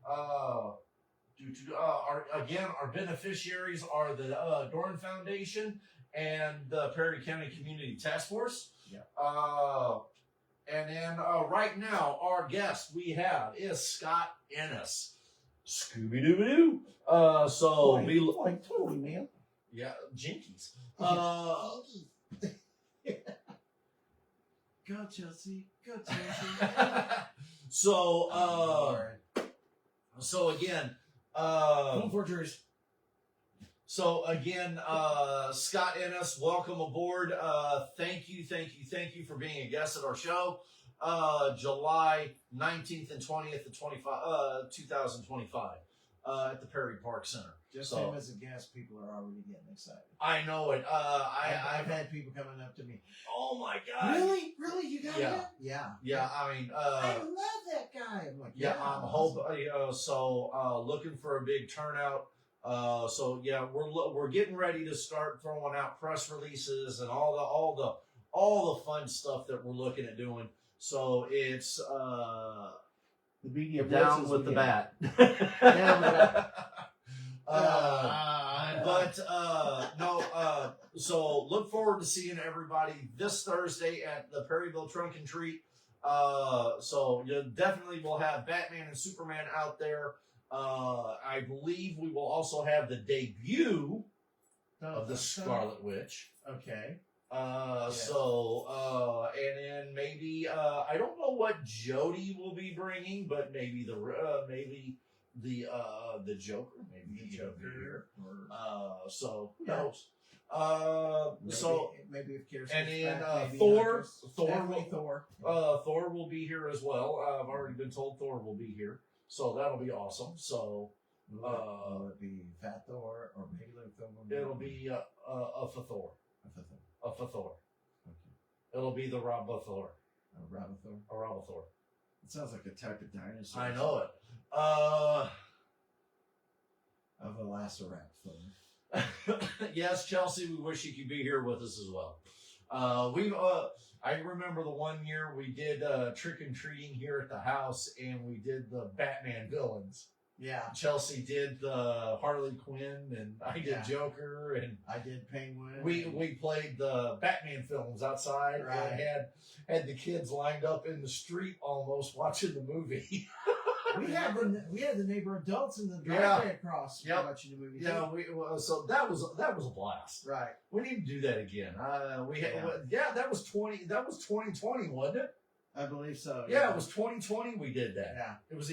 our beneficiaries are the Dorn Foundation and the Perry County Community Task Force. Yeah. And then right now, our guest we have is Scott Ennis. Scooby-Doo. Like totally, man. Yeah, Jinkies. Go Chelsea. Go Chelsea. So again, Scott Ennis, welcome aboard. Thank you for being a guest at our show. July 19th and 20th of 2025 at the Perry Park Center. Just him as a guest, people are already getting excited. I know it. I've had people coming up to me. Oh my God! Really? You got Yeah. it? Yeah. Yeah, I mean, I love that guy. I'm like, yeah, I'm hoping. Looking for a big turnout. We're getting ready to start throwing out press releases and all the fun stuff that we're looking at doing. So it's the media down with the bat. Down with that. So look forward to seeing everybody this Thursday at the Perryville Trunk and Treat. So you definitely will have Batman and Superman out there. I believe we will also have the debut of the Scarlet Witch. Okay. And then maybe I don't know what Jody will be bringing, but maybe the Joker, maybe the Joker. So who knows? Maybe if Kirsten's and then back, maybe Thor will be here as well. I've already been told Thor will be here, so that'll be awesome. So will it be Fat Thor or regular Thor? it'll be a Thor. A Thor. Okay. It'll be the Robothor. A Robothor. A Robothor. It sounds like a type of dinosaur. I know it. A Velociraptor. Yes, Chelsea, we wish you could be here with us as well. I remember the one year we did trick and treating here at the house, and we did the Batman villains. Yeah, Chelsea did the Harley Quinn, and I did Yeah. Joker, and I did Penguin. we played the Batman films outside, Right. and had the kids lined up in the street almost watching the movie. we had the neighbor adults in the Yeah. driveway across Yep. watching the movie. too. So that was a blast. Right. We need to do that again. Yeah. That was 2020, wasn't it? I believe so. Yeah, it was 2020. We did that. Yeah. It was.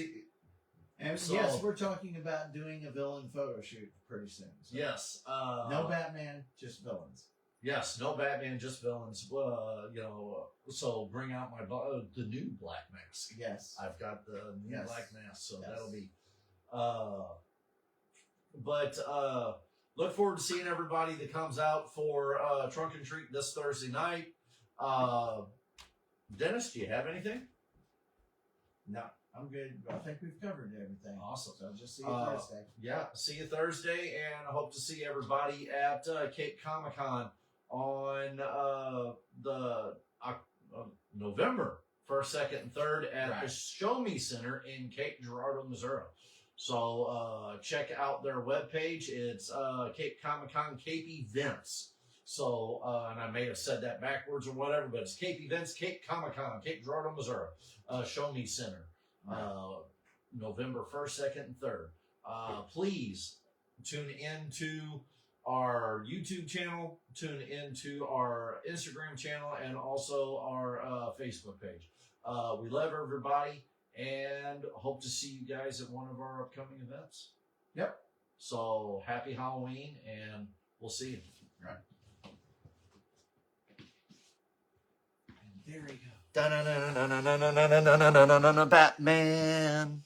And So- yes, we're talking about doing a villain photo shoot pretty soon. So Yes. no Batman, just villains. Yes, no Batman, just villains. So bring out the new Black Mask. Yes. I've got the new Yes. Black Mask, so Yes. that'll be. But look forward to seeing everybody that comes out for Trunk and Treat this Thursday night. Dennis, do you have anything? No, I'm good. I think we've covered everything. Awesome. So just see you Uh, Thursday. Yeah, see you Thursday, and I hope to see everybody at Cape Comic Con on the November 1st, 2nd, and 3rd at the Right. Show Me Center in Cape Girardeau, Missouri. So check out their webpage. It's Cape Comic Con Cape Events. So, and I may have said that backwards or whatever, but it's Cape Events, Cape Comic Con, Cape Girardeau, Missouri. Show Me Center. November 1st, 2nd, and 3rd. Please tune into our YouTube channel, tune into our Instagram channel, and also our Facebook page. We love everybody and hope to see you guys at one of our upcoming events. Yep. So happy Halloween, and we'll see you. Right. And there you go. Batman.